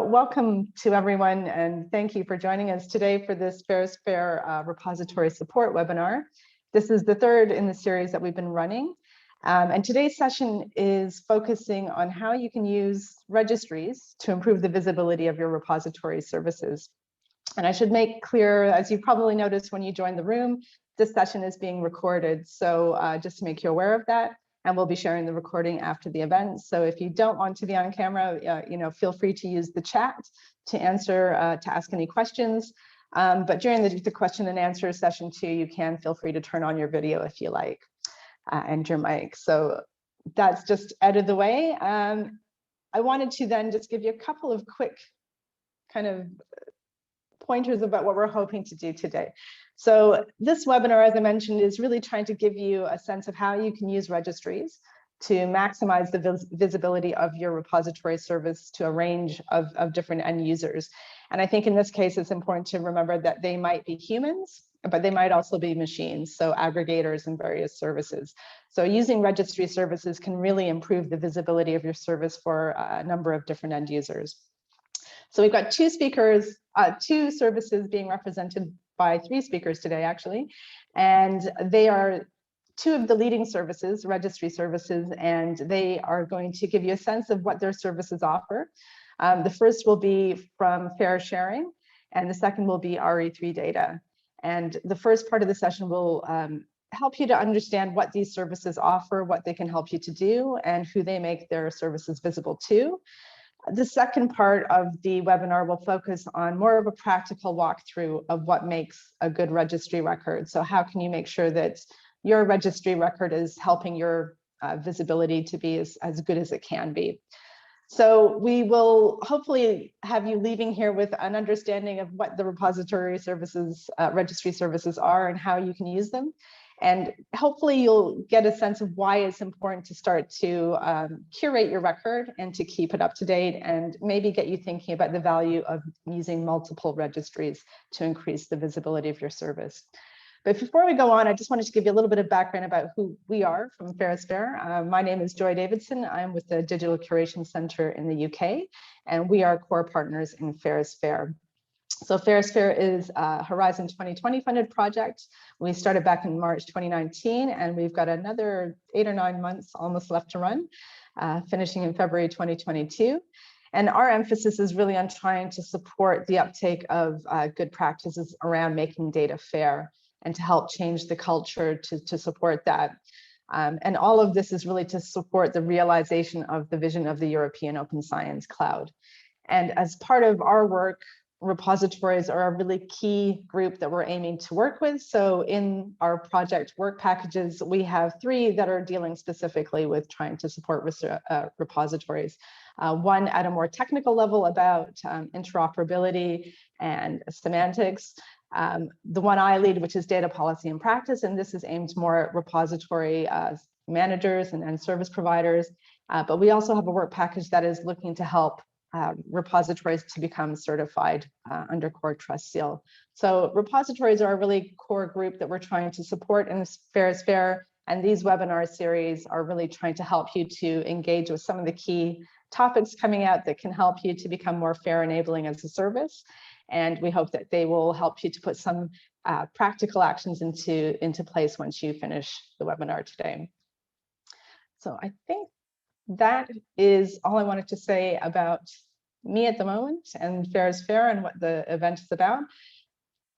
welcome to everyone, and thank you for joining us today for this FAIRsFAIR repository support webinar. This is the third in the series that we've been running. And today's session is focusing on how you can use registries to improve the visibility of your repository services. And I should make clear, as you probably noticed when you joined the room, this session is being recorded. So just to make you aware of that, and we'll be sharing the recording after the event. So if you don't want to be on camera, feel free to use the chat to ask any questions. But during the question and answer session too, you can feel free to turn on your video if you like, and your mic. So that's just out of the way. I wanted to then just give you a couple of quick kind of pointers about what we're hoping to do today. So this webinar, as I mentioned, is really trying to give you a sense of how you can use registries to maximize the visibility of your repository service to a range of different end users. And I think in this case, it's important to remember that they might be humans, but they might also be machines, so aggregators and various services. So using registry services can really improve the visibility of your service for a number of different end users. So we've got two services being represented by three speakers today, actually. And they are two of the leading services, registry services, and they are going to give you a sense of what their services offer. The first will be from FAIR Sharing, and the second will be RE3 Data. And the first part of the session will help you to understand what these services offer, what they can help you to do, and who they make their services visible to. The second part of the webinar will focus on more of a practical walkthrough of what makes a good registry record. So how can you make sure that your registry record is helping your visibility to be as good as it can be? So we will hopefully have you leaving here with an understanding of what the repository services, registry services are and how you can use them. And hopefully you'll get a sense of why it's important to start to curate your record and to keep it up to date, and maybe get you thinking about the value of using multiple registries to increase the visibility of your service. But before we go on, I just wanted to give you a little bit of background about who we are from FAIRsFAIR. My name is Joy Davidson. I'm with the Digital Curation Centre in the UK, and we are core partners in FAIRsFAIR. So FAIRsFAIR is a Horizon 2020 funded project. We started back in March 2019, and we've got another 8 or 9 months almost left to run, finishing in February 2022. And our emphasis is really on trying to support the uptake of good practices around making data fair and to help change the culture to support that. And all of this is really to support the realization of the vision of the European Open Science Cloud. And as part of our work, repositories are a really key group that we're aiming to work with. So in our project work packages, we have 3 that are dealing specifically with trying to support repositories. One at a more technical level about interoperability and semantics. The one I lead, which is data policy and practice, and this is aimed more at repository managers and service providers. But we also have a work package that is looking to help repositories to become certified under Core Trust Seal. So repositories are a really core group that we're trying to support in FAIRsFAIR, and these webinar series are really trying to help you to engage with some of the key topics coming out that can help you to become more fair enabling as a service. And we hope that they will help you to put some practical actions into place once you finish the webinar today. So I think that is all I wanted to say about me at the moment and FAIRsFAIR and what the event is about.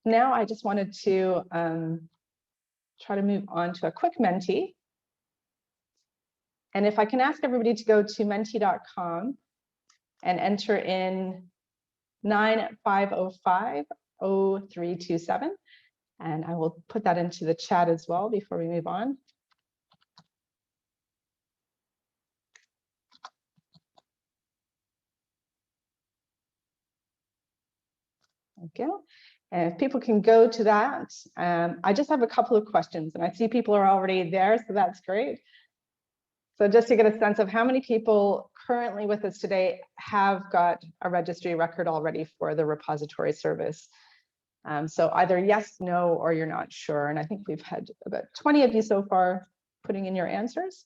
Now I just wanted to try to move on to a quick Menti. And if I can ask everybody to go to menti.com and enter in 9505-0327, and I will put that into the chat as well before we move on. Thank you. And if people can go to that, I just have a couple of questions, and I see people are already there, so that's great. So just to get a sense of how many people currently with us today have got a registry record already for the repository service. So either yes, no, or you're not sure. And I think we've had about 20 of you so far putting in your answers.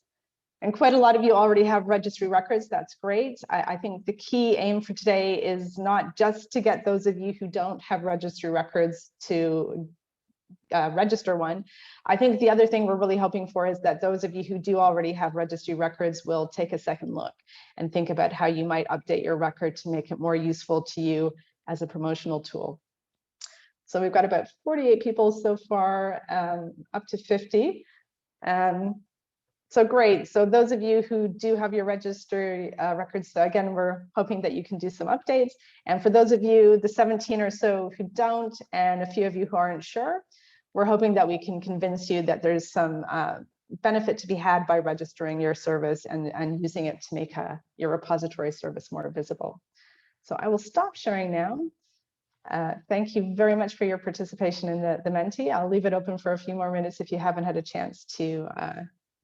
And quite a lot of you already have registry records. That's great. I think the key aim for today is not just to get those of you who don't have registry records to register one. I think the other thing we're really hoping for is that those of you who do already have registry records will take a second look and think about how you might update your record to make it more useful to you as a promotional tool. So we've got about 48 people so far, up to 50. So great. So those of you who do have your registry records, so again, we're hoping that you can do some updates. And for those of you, the 17 or so who don't, and a few of you who aren't sure, we're hoping that we can convince you that there's some benefit to be had by registering your service and using it to make your repository service more visible. So I will stop sharing now. Thank you very much for your participation in the Menti. I'll leave it open for a few more minutes if you haven't had a chance to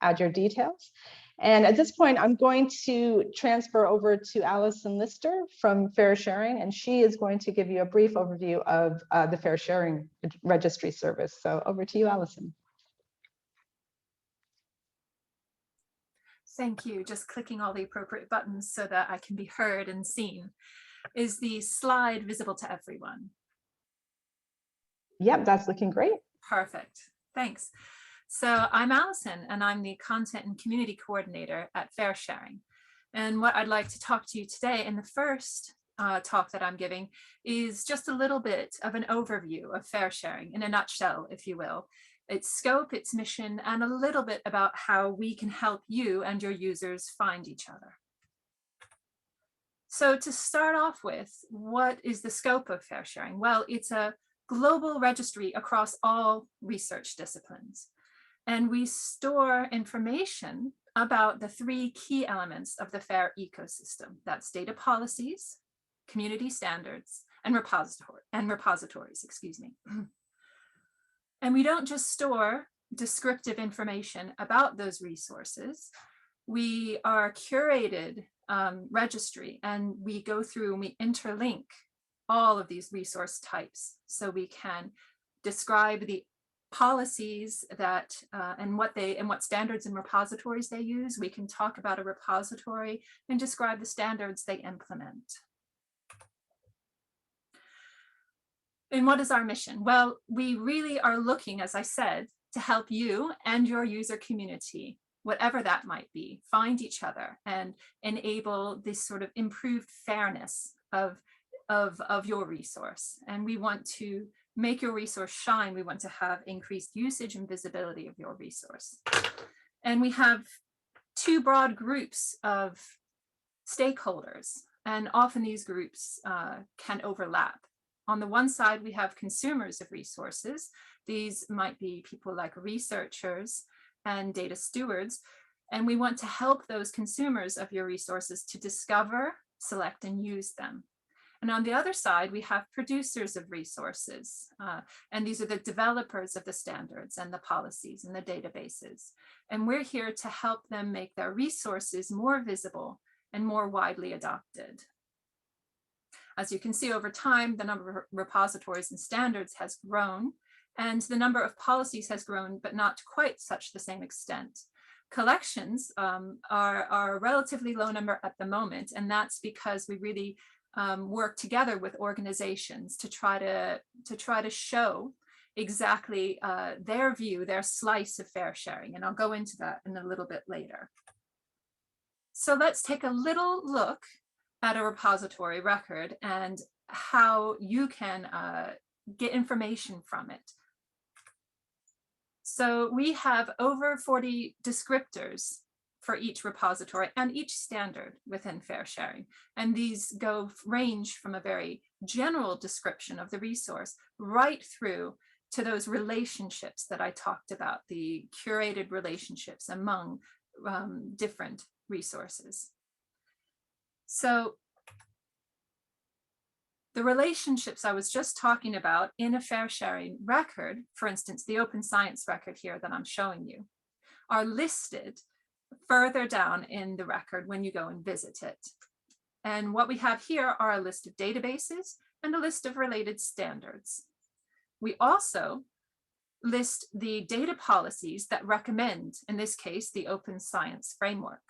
add your details. And at this point, I'm going to transfer over to Alison Lister from FAIR Sharing, and she is going to give you a brief overview of the FAIR Sharing registry service. So over to you, Alison. Thank you. Just clicking all the appropriate buttons so that I can be heard and seen. Is the slide visible to everyone? Yep, that's looking great. Perfect. Thanks. So I'm Alison, and I'm the Content and Community Coordinator at FAIR Sharing. And what I'd like to talk to you today in the first talk that I'm giving is just a little bit of an overview of FAIR Sharing in a nutshell, if you will. Its scope, its mission, and a little bit about how we can help you and your users find each other. So to start off with, what is the scope of FAIR Sharing? Well, it's a global registry across all research disciplines. And we store information about the three key elements of the FAIR ecosystem. That's data policies, community standards, and repositories, excuse me. And we don't just store descriptive information about those resources. We are a curated registry, and we go through and we interlink all of these resource types so we can describe the policies that and what standards and repositories they use. We can talk about a repository and describe the standards they implement. And what is our mission? Well, we really are looking, as I said, to help you and your user community, whatever that might be, find each other and enable this sort of improved fairness of your resource. And we want to make your resource shine. We want to have increased usage and visibility of your resource. And we have two broad groups of stakeholders, and often these groups can overlap. On the one side, we have consumers of resources. These might be people like researchers and data stewards, and we want to help those consumers of your resources to discover, select, and use them. And on the other side, we have producers of resources, and these are the developers of the standards and the policies and the databases. And we're here to help them make their resources more visible and more widely adopted. As you can see, over time, the number of repositories and standards has grown, and the number of policies has grown, but not to quite such the same extent. Collections are a relatively low number at the moment, and that's because we really work together with organizations to try to show exactly their view, their slice of FAIR Sharing, and I'll go into that in a little bit later. So let's take a little look at a repository record and how you can get information from it. So we have over 40 descriptors for each repository and each standard within FAIR Sharing. And these range from a very general description of the resource right through to those relationships that I talked about, the curated relationships among different resources. So the relationships I was just talking about in a FAIR Sharing record, for instance, the Open Science record here that I'm showing you, are listed further down in the record when you go and visit it. And what we have here are a list of databases and a list of related standards. We also list the data policies that recommend, in this case, the open science framework.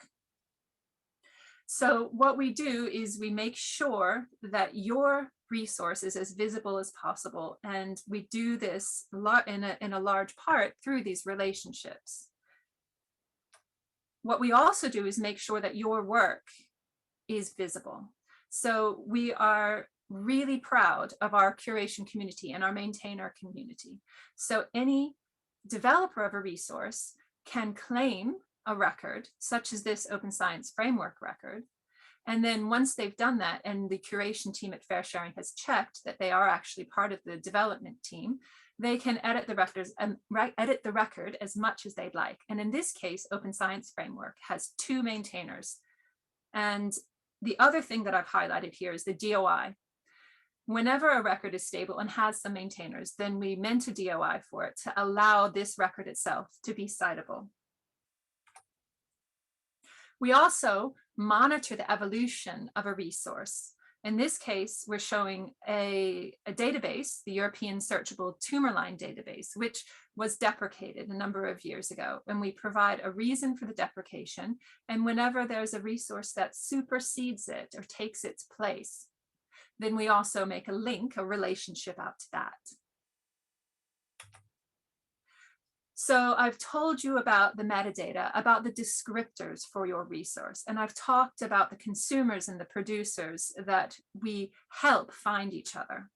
So what we do is we make sure that your resource is as visible as possible, and we do this in a large part through these relationships. What we also do is make sure that your work is visible. So we are really proud of our curation community and our maintainer community. So any developer of a resource can claim a record, such as this Open Science Framework record. And then once they've done that, and the curation team at FAIRsFAIR has checked that they are actually part of the development team, they can edit the record as much as they'd like. And in this case, Open Science Framework has 2 maintainers. And the other thing that I've highlighted here is the DOI. Whenever a record is stable and has some maintainers, then we mint a DOI for it to allow this record itself to be citable. We also monitor the evolution of a resource. In this case, we're showing a database, the European Searchable Tumor Line database, which was deprecated a number of years ago. And we provide a reason for the deprecation. And whenever there's a resource that supersedes it or takes its place, then we also make a link, a relationship out to that. So I've told you about the metadata, about the descriptors for your resource, and I've talked about the consumers and the producers that we help find each other.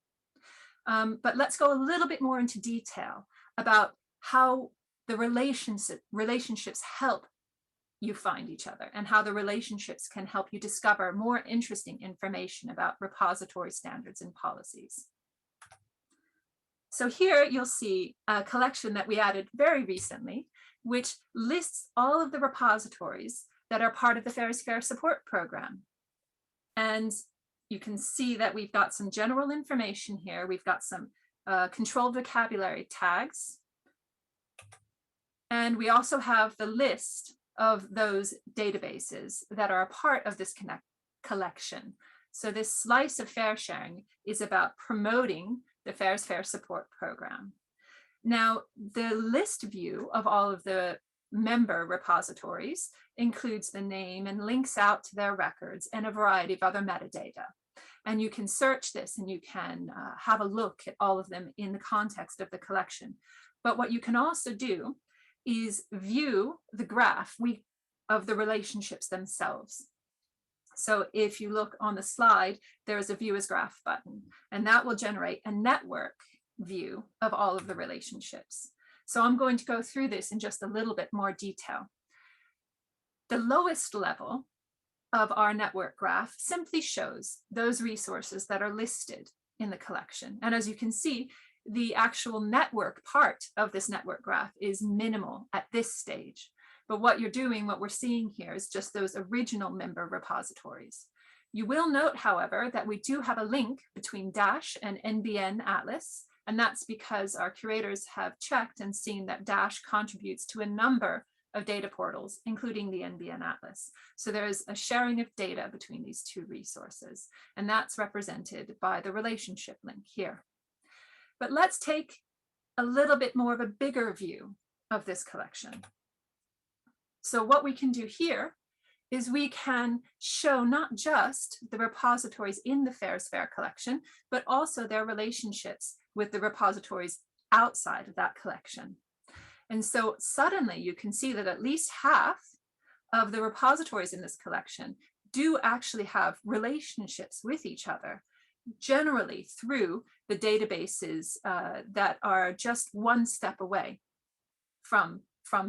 But let's go a little bit more into detail about how the relationships help you find each other, and how the relationships can help you discover more interesting information about repository standards and policies. So here you'll see a collection that we added very recently, which lists all of the repositories that are part of the FAIRsFAIR support program. And you can see that we've got some general information here. We've got some controlled vocabulary tags. And we also have the list of those databases that are a part of this collection. So this slice of FAIR sharing is about promoting the FAIRsFAIR support program. Now, the list view of all of the member repositories includes the name and links out to their records and a variety of other metadata. And you can search this and you can have a look at all of them in the context of the collection. But what you can also do is view the graph of the relationships themselves. So if you look on the slide, there is a View as Graph button, and that will generate a network view of all of the relationships. So I'm going to go through this in just a little bit more detail. The lowest level of our network graph simply shows those resources that are listed in the collection. And as you can see, the actual network part of this network graph is minimal at this stage. But what we're seeing here is just those original member repositories. You will note, however, that we do have a link between Dash and NBN Atlas, and that's because our curators have checked and seen that Dash contributes to a number of data portals, including the NBN Atlas. So there's a sharing of data between these 2 resources, and that's represented by the relationship link here. But let's take a little bit more of a bigger view of this collection. So what we can do here is we can show not just the repositories in the FAIRsFAIR collection, but also their relationships with the repositories outside of that collection. And so suddenly you can see that at least half of the repositories in this collection do actually have relationships with each other, generally through the databases that are just one step away from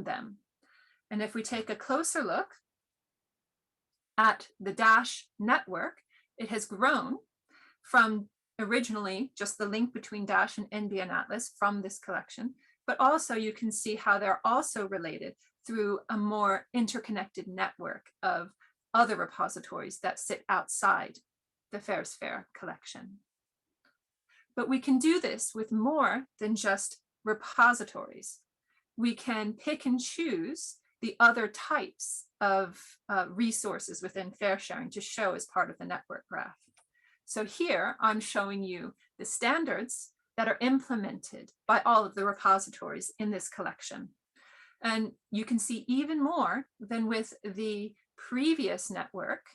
them. And if we take a closer look at the Dash network, it has grown from originally just the link between Dash and NBN Atlas from this collection, but also you can see how they're also related through a more interconnected network of other repositories that sit outside the FAIRsFAIR collection. But we can do this with more than just repositories. We can pick and choose the other types of resources within FAIR sharing to show as part of the network graph. So here I'm showing you the standards that are implemented by all of the repositories in this collection. And you can see even more than with the previous network.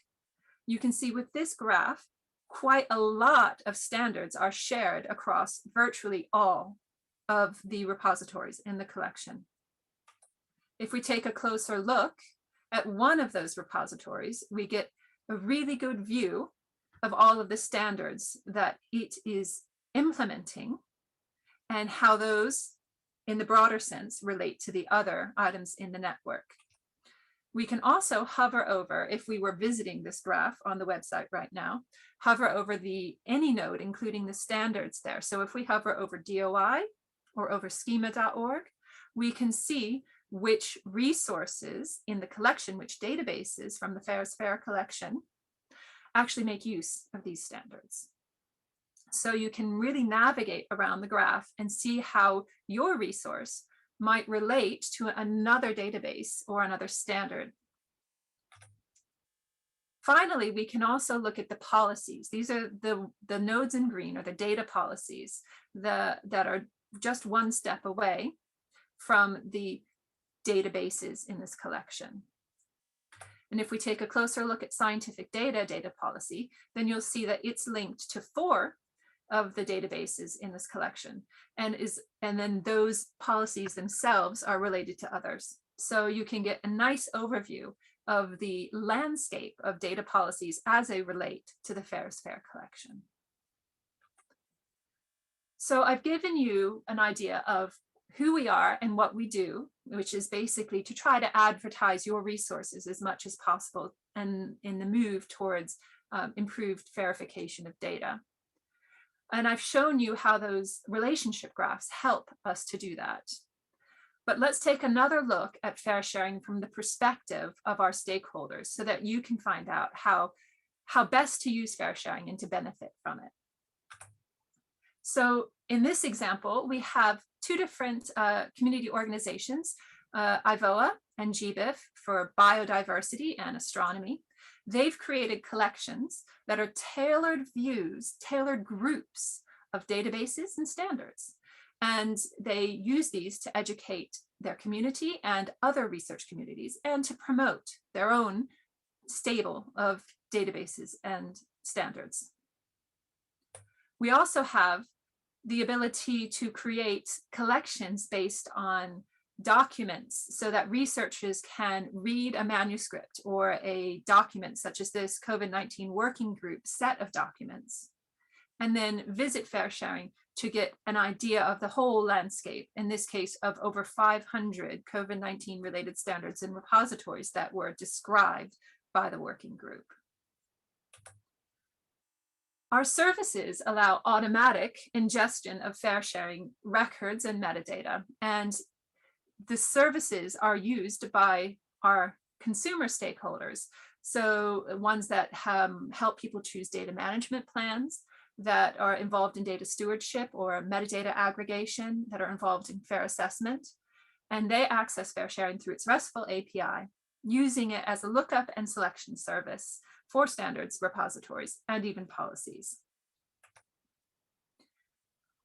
You can see with this graph, quite a lot of standards are shared across virtually all of the repositories in the collection. If we take a closer look at one of those repositories, we get a really good view of all of the standards that it is implementing and how those, in the broader sense, relate to the other items in the network. We can also hover over, if we were visiting this graph on the website right now, hover over any node, including the standards there. So if we hover over DOI or over schema.org, we can see which resources in the collection, which databases from the FAIRsFAIR collection actually make use of these standards. So you can really navigate around the graph and see how your resource might relate to another database or another standard. Finally, we can also look at the policies. These are the nodes in green, or the data policies that are just one step away from the databases in this collection. And if we take a closer look at scientific data policy, then you'll see that it's linked to 4 of the databases in this collection, and then those policies themselves are related to others. So you can get a nice overview of the landscape of data policies as they relate to the FAIRsFAIR collection. So I've given you an idea of who we are and what we do, which is basically to try to advertise your resources as much as possible, and in the move towards improved verification of data. And I've shown you how those relationship graphs help us to do that. But let's take another look at fair sharing from the perspective of our stakeholders so that you can find out how best to use fair sharing and to benefit from it. So in this example, we have 2 different community organizations, IVOA and GBIF for biodiversity and astronomy. They've created collections that are tailored views, tailored groups of databases and standards. And they use these to educate their community and other research communities, and to promote their own stable of databases and standards. We also have the ability to create collections based on documents so that researchers can read a manuscript or a document such as this COVID-19 working group set of documents, and then visit fair sharing to get an idea of the whole landscape, in this case of over 500 COVID-19 related standards and repositories that were described by the working group. Our services allow automatic ingestion of fair sharing records and metadata, and the services are used by our consumer stakeholders. So ones that help people choose data management plans, that are involved in data stewardship or metadata aggregation, that are involved in fair assessment, and they access fair sharing through its RESTful API, using it as a lookup and selection service for standards, repositories, and even policies.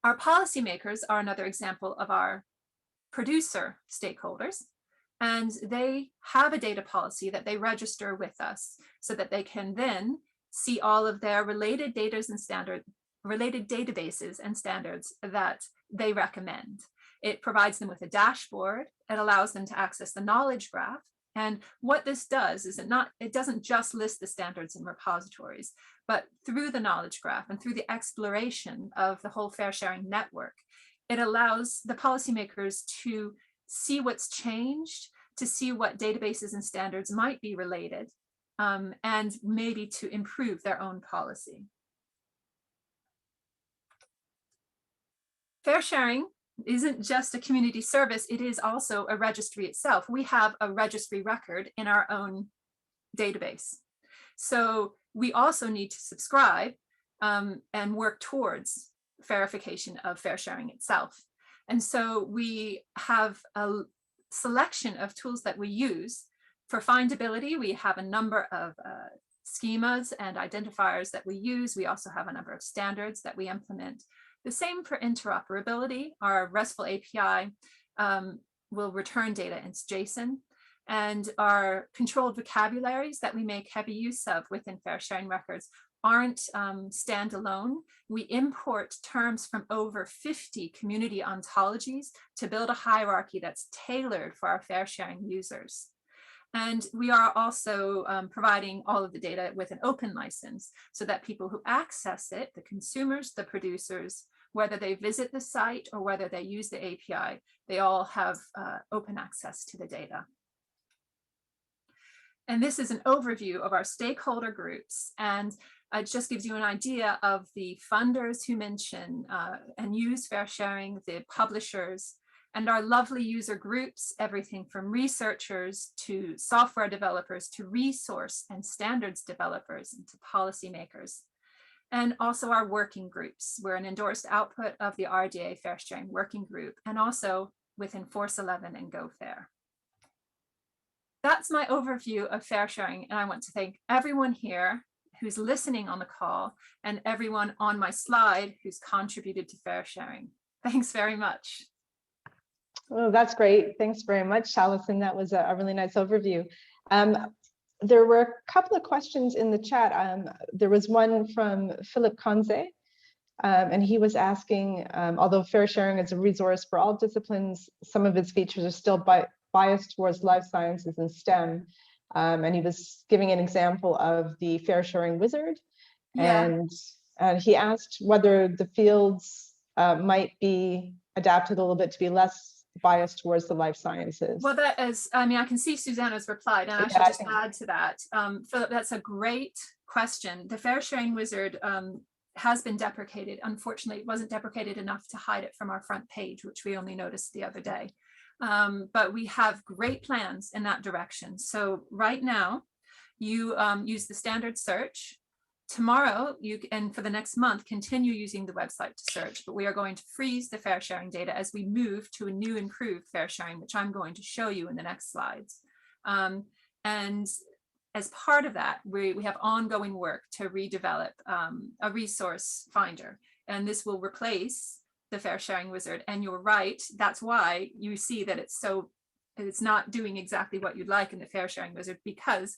Our policymakers are another example of our producer stakeholders, and they have a data policy that they register with us so that they can then see all of their related databases and standards that they recommend. It provides them with a dashboard. It allows them to access the knowledge graph. And what this does is it doesn't just list the standards and repositories, but through the knowledge graph and through the exploration of the whole fair sharing network, it allows the policymakers to see what's changed, to see what databases and standards might be related, and maybe to improve their own policy. Fair sharing isn't just a community service, it is also a registry itself. We have a registry record in our own database. So we also need to subscribe and work towards verification of fair sharing itself. And so we have a selection of tools that we use. For findability, we have a number of schemas and identifiers that we use. We also have a number of standards that we implement. The same for interoperability. Our RESTful API will return data in JSON, and our controlled vocabularies that we make heavy use of within FAIR sharing records aren't standalone. We import terms from over 50 community ontologies to build a hierarchy that's tailored for our FAIR sharing users. And we are also providing all of the data with an open license so that people who access it, the consumers, the producers, whether they visit the site or whether they use the API, they all have open access to the data. And this is an overview of our stakeholder groups, and it just gives you an idea of the funders who mention and use FAIR sharing, the publishers, and our lovely user groups, everything from researchers to software developers to resource and standards developers and to policymakers. And also our working groups. We're an endorsed output of the RDA FAIR sharing working group, and also within Force 11 and Go FAIR. That's my overview of FAIR sharing, and I want to thank everyone here who's listening on the call and everyone on my slide who's contributed to FAIR sharing. Thanks very much. Oh, that's great. Thanks very much, Alison. That was a really nice overview. There were a couple of questions in the chat. There was one from Philip Conze, and he was asking, although FAIR sharing is a resource for all disciplines, some of its features are still biased towards life sciences and STEM. And he was giving an example of the FAIR sharing wizard. Yeah. And he asked whether the fields might be adapted a little bit to be less biased towards the life sciences. Well, that is, I mean, I can see Susanna's replied, and I should just add to that. Philip, that's a great question. The FAIR sharing wizard has been deprecated. Unfortunately, it wasn't deprecated enough to hide it from our front page, which we only noticed the other day. But we have great plans in that direction. So right now, you use the standard search. Tomorrow, and for the next month, continue using the website to search, but we are going to freeze the FAIR sharing data as we move to a new improved FAIR sharing, which I'm going to show you in the next slides. And as part of that, we have ongoing work to redevelop a resource finder, and this will replace the FAIR sharing wizard. And you're right, that's why you see that it's not doing exactly what you'd like in the FAIR sharing wizard, because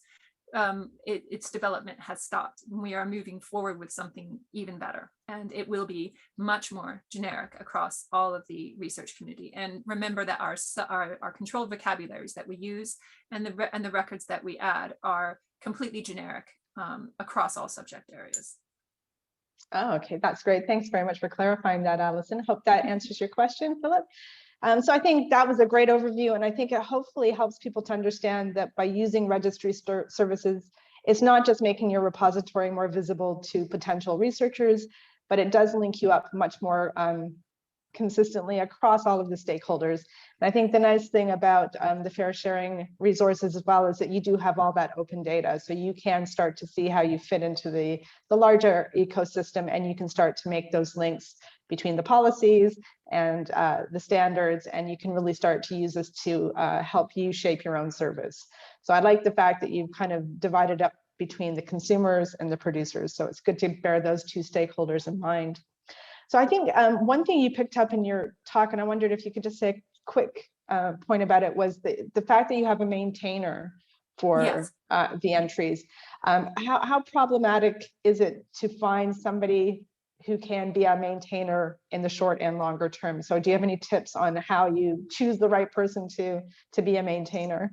its development has stopped. We are moving forward with something even better, and it will be much more generic across all of the research community. And remember that our controlled vocabularies that we use and the records that we add are completely generic across all subject areas. Oh, okay, that's great. Thanks very much for clarifying that, Alison. Hope that answers your question, Philip. So I think that was a great overview, and I think it hopefully helps people to understand that by using registry services, it's not just making your repository more visible to potential researchers, but it does link you up much more consistently across all of the stakeholders. And I think the nice thing about the FAIR sharing resources as well is that you do have all that open data, so you can start to see how you fit into the larger ecosystem, and you can start to make those links between the policies and the standards, and you can really start to use this to help you shape your own service. So I like the fact that you've kind of divided up between the consumers and the producers. So it's good to bear those two stakeholders in mind. So I think one thing you picked up in your talk, and I wondered if you could just say a quick point about it, was the fact that you have a maintainer for Yes. the entries. How problematic is it to find somebody who can be a maintainer in the short and longer term? So do you have any tips on how you choose the right person to be a maintainer?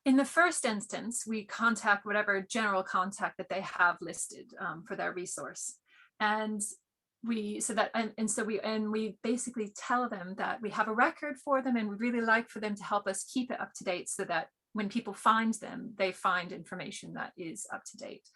In the first instance, we contact whatever general contact that they have listed for their resource. And we basically tell them that we have a record for them, and we'd really like for them to help us keep it up to date, so that when people find them, they find information that is up to date.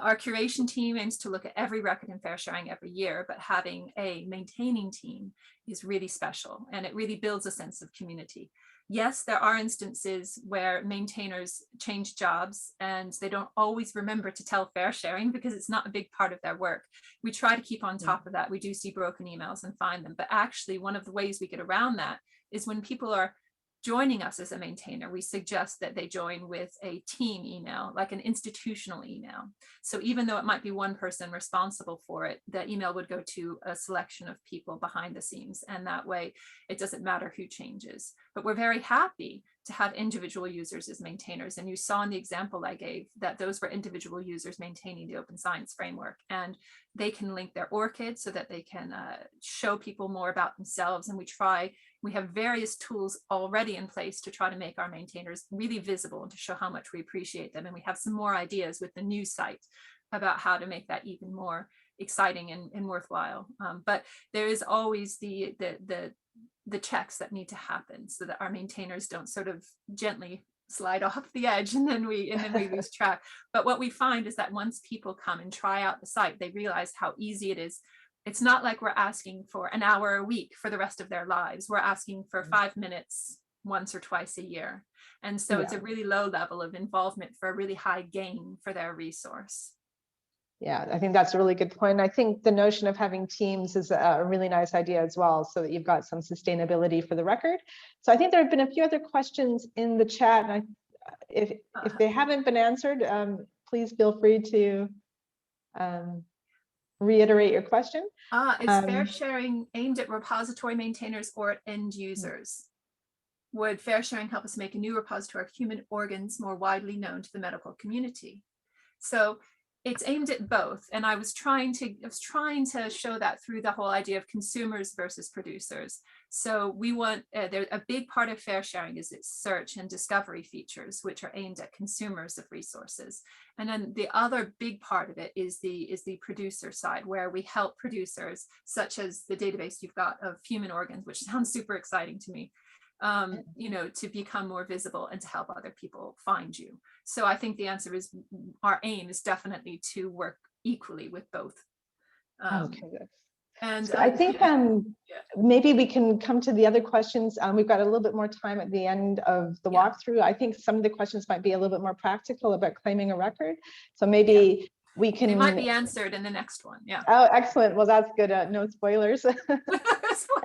Our curation team aims to look at every record in FAIR sharing every year, but having a maintaining team is really special, and it really builds a sense of community. Yes, there are instances where maintainers change jobs and they don't always remember to tell FAIR sharing because it's not a big part of their work. We try to keep on top of that. We do see broken emails and find them, but actually one of the ways we get around that is when people are joining us as a maintainer, we suggest that they join with a team email, like an institutional email. So even though it might be one person responsible for it, the email would go to a selection of people behind the scenes. And that way it doesn't matter who changes. But we're very happy to have individual users as maintainers. And you saw in the example I gave that those were individual users maintaining the open science framework, and they can link their ORCID so that they can show people more about themselves. And we have various tools already in place to try to make our maintainers really visible and to show how much we appreciate them. And we have some more ideas with the new site about how to make that even more exciting and worthwhile. But there is always the checks that need to happen so that our maintainers don't sort of gently slide off the edge and then we lose track. But what we find is that once people come and try out the site, they realize how easy it is. It's not like we're asking for an hour a week for the rest of their lives. We're asking for 5 minutes once or twice a year. And so it's a really low level of involvement for a really high gain for their resource. Yeah, I think that's a really good point. I think the notion of having teams is a really nice idea as well, so that you've got some sustainability for the record. So I think there have been a few other questions in the chat. And if they haven't been answered, please feel free to reiterate your question. Is FAIR sharing aimed at repository maintainers or at end users? Would FAIR sharing help us make a new repository of human organs more widely known to the medical community? So it's aimed at both, and I was trying to show that through the whole idea of consumers versus producers. So we want a big part of FAIR sharing is its search and discovery features, which are aimed at consumers of resources. And then the other big part of it is the producer side, where we help producers, such as the database you've got of human organs, which sounds super exciting to me, to become more visible and to help other people find you. So I think the answer is our aim is definitely to work equally with both. Okay, good. And so I think maybe we can come to the other questions. We've got a little bit more time at the end of the walkthrough. I think some of the questions might be a little bit more practical about claiming a record. So maybe we can. It might be answered in the next one. Yeah. Oh, excellent. Well, that's good. No spoilers.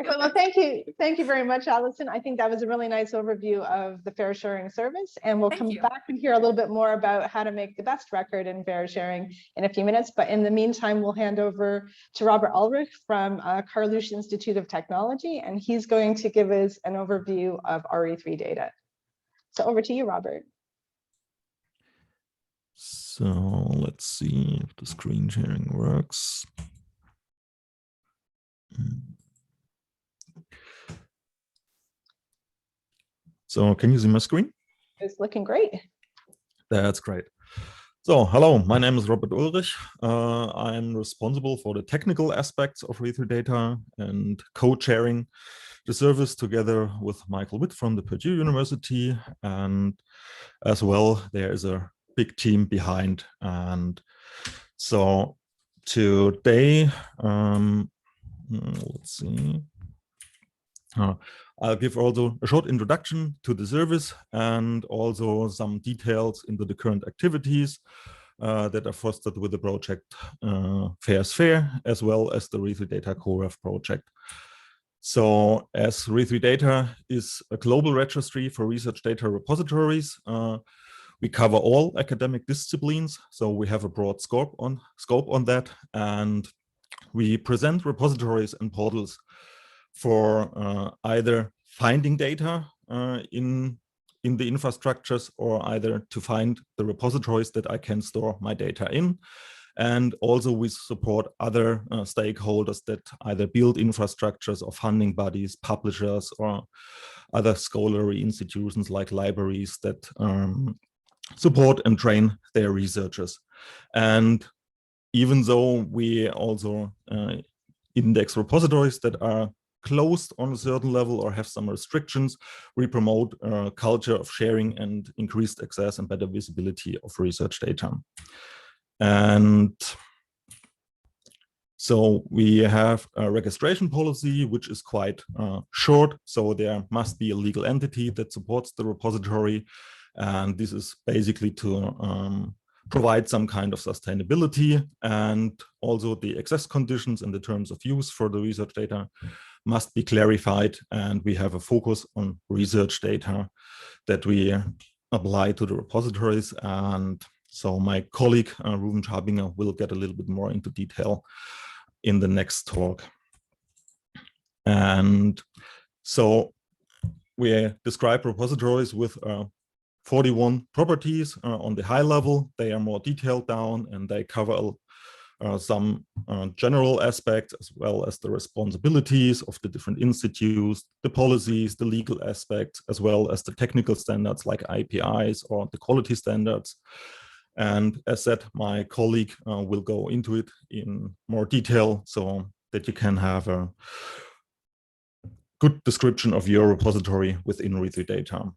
Well, thank you very much, Alison. I think that was a really nice overview of the FAIR sharing service, and we'll come back and hear a little bit more about how to make the best record in FAIR sharing in a few minutes. But in the meantime, we'll hand over to Robert Ulrich from Karolyus's Institute of Technology, and he's going to give us an overview of RE3 data. So over to you, Robert. So let's see if the screen sharing works. So can you see my screen? It's looking great. That's great. So hello, my name is Robert Ulrich. I'm responsible for the technical aspects of RE3 data and co-chairing the service together with Michael Witt from the Purdue University. And as well, there is a big team behind. And so today, let's see. I'll give also a short introduction to the service and also some details into the current activities that are fostered with the project FAIRsFAIR, as well as the RE3 Data CoRef project. So as RE3 Data is a global registry for research data repositories, we cover all academic disciplines. So we have a broad scope on that, and we present repositories and portals for either finding data in the infrastructures, or either to find the repositories that I can store my data in. And also we support other stakeholders that either build infrastructures or funding bodies, publishers, or other scholarly institutions like libraries that support and train their researchers. And even though we also index repositories that are closed on a certain level or have some restrictions, we promote a culture of sharing and increased access and better visibility of research data. And so we have a registration policy, which is quite short. So there must be a legal entity that supports the repository. And this is basically to provide some kind of sustainability, and also the access conditions and the terms of use for the research data must be clarified, and we have a focus on research data that we apply to the repositories. And so my colleague, Ruben Schabinger, will get a little bit more into detail in the next talk. And so we describe repositories with 41 properties on the high level. They are more detailed down, and they cover some general aspects, as well as the responsibilities of the different institutes, the policies, the legal aspects, as well as the technical standards like APIs or the quality standards. And as said, my colleague will go into it in more detail so that you can have a good description of your repository within RE3Data.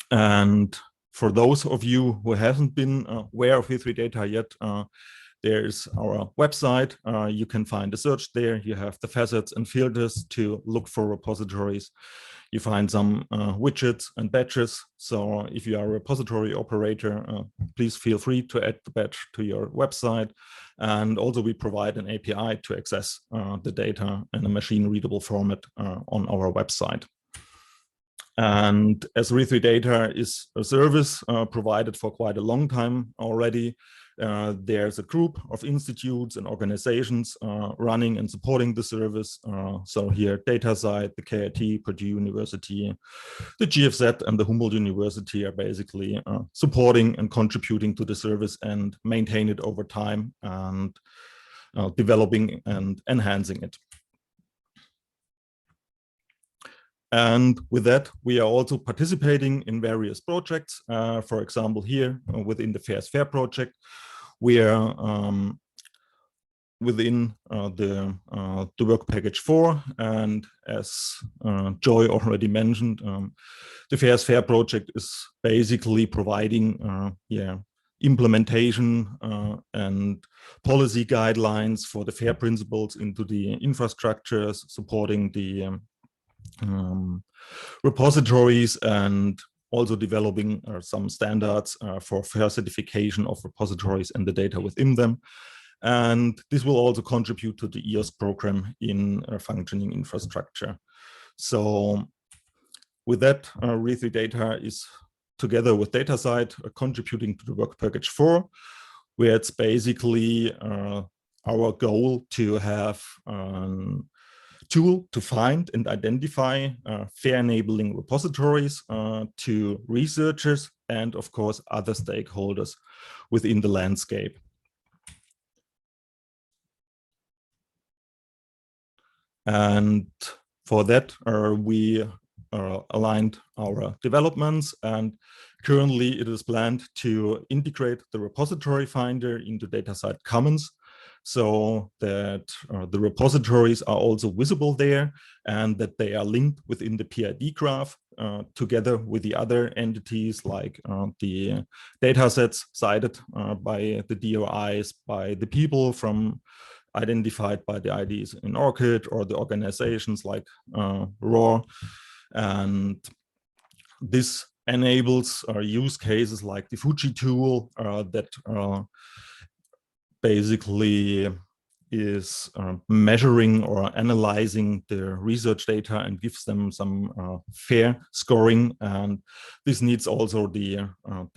And for those of you who haven't been aware of RE3Data yet, there's our website. You can find a search there. You have the facets and filters to look for repositories. You find some widgets and badges. So if you are a repository operator, please feel free to add the badge to your website. And also we provide an API to access the data in a machine readable format on our website. And as RE3Data is a service provided for quite a long time already, there's a group of institutes and organizations running and supporting the service. So here, DataCite, the KIT, Purdue University, the GFZ, and the Humboldt University are basically supporting and contributing to the service and maintain it over time and developing and enhancing it. And with that, we are also participating in various projects. For example, here within the FAIRsFAIR project, we are within the work package 4. And as Joy already mentioned, the FAIRsFAIR project is basically providing implementation and policy guidelines for the FAIR principles into the infrastructures, supporting the repositories, and also developing some standards for FAIR certification of repositories and the data within them. And this will also contribute to the EOS program in a functioning infrastructure. So with that, RE3Data is together with DataCite contributing to the work package 4, where it's basically our goal to have tool to find and identify FAIR enabling repositories to researchers and, of course, other stakeholders within the landscape. And for that, we aligned our developments, and currently it is planned to integrate the repository finder into DataCite Commons, so that the repositories are also visible there and that they are linked within the PID graph together with the other entities like the data sets cited by the DOIs, by the people from identified by the IDs in ORCID, or the organizations like ROR. And this enables use cases like the Fuji tool that basically is measuring or analyzing the research data and gives them some FAIR scoring. And this needs also the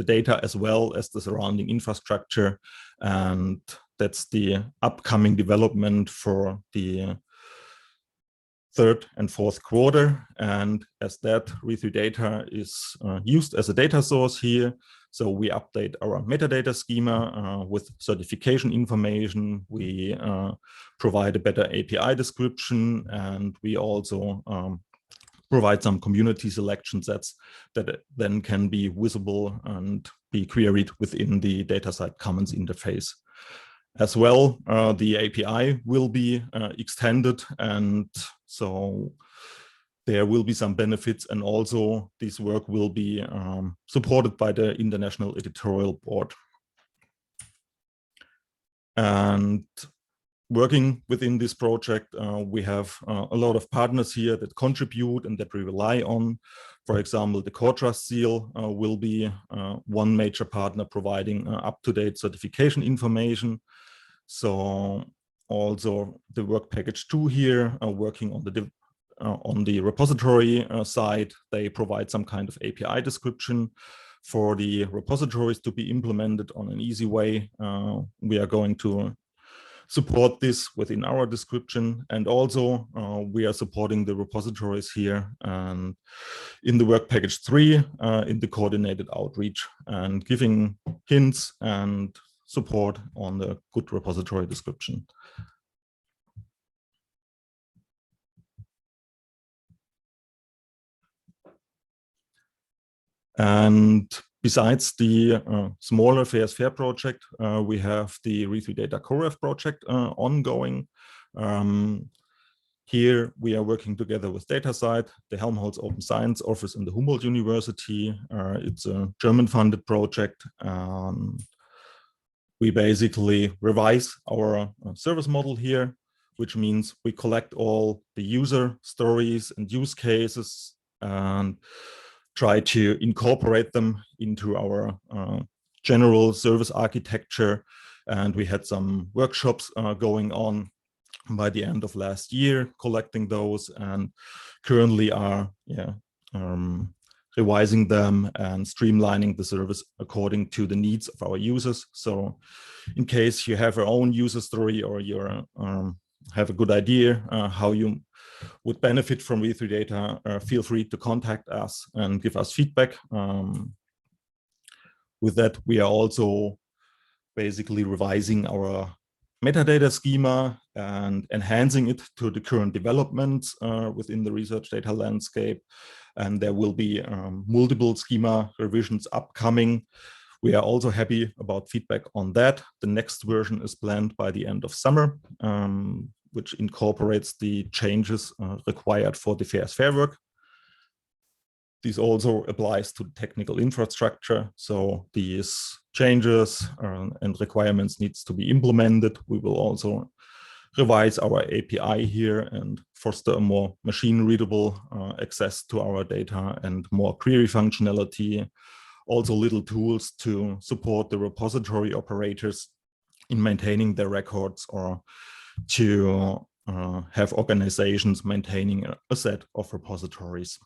data as well as the surrounding infrastructure. And that's the upcoming development for the third and fourth quarter. And as that, RE3Data is used as a data source here. So we update our metadata schema with certification information. We provide a better API description, and we also provide some community selection sets that then can be visible and be queried within the DataCite Commons interface. As well, the API will be extended, and so there will be some benefits, and also this work will be supported by the International Editorial Board. And working within this project, we have a lot of partners here that contribute and that we rely on. For example, the Core Trust Seal will be one major partner providing up-to-date certification information. So also the work package 2 here, working on the repository side. They provide some kind of API description for the repositories to be implemented on an easy way. We are going to support this within our description, and also we are supporting the repositories here and in the work package 3 in the coordinated outreach, and giving hints and support on the good repository description. And besides the smaller FAIRsFAIR project, we have the Re3Data CoRef project ongoing. Here we are working together with DataCite, the Helmholtz Open Science Office and the Humboldt University. It's a German-funded project. We basically revise our service model here, which means we collect all the user stories and use cases and try to incorporate them into our general service architecture. And we had some workshops going on by the end of last year, collecting those, and currently are revising them and streamlining the service according to the needs of our users. So in case you have your own user story, or you have a good idea how you would benefit from Re3Data, feel free to contact us and give us feedback. With that, we are also basically revising our metadata schema and enhancing it to the current developments within the research data landscape. And there will be multiple schema revisions upcoming. We are also happy about feedback on that. The next version is planned by the end of summer, which incorporates the changes required for the FAIRsFAIR work. This also applies to technical infrastructure. So these changes and requirements needs to be implemented. We will also revise our API here and foster a more machine-readable access to our data and more query functionality. Also little tools to support the repository operators in maintaining their records, or to have organizations maintaining a set of repositories.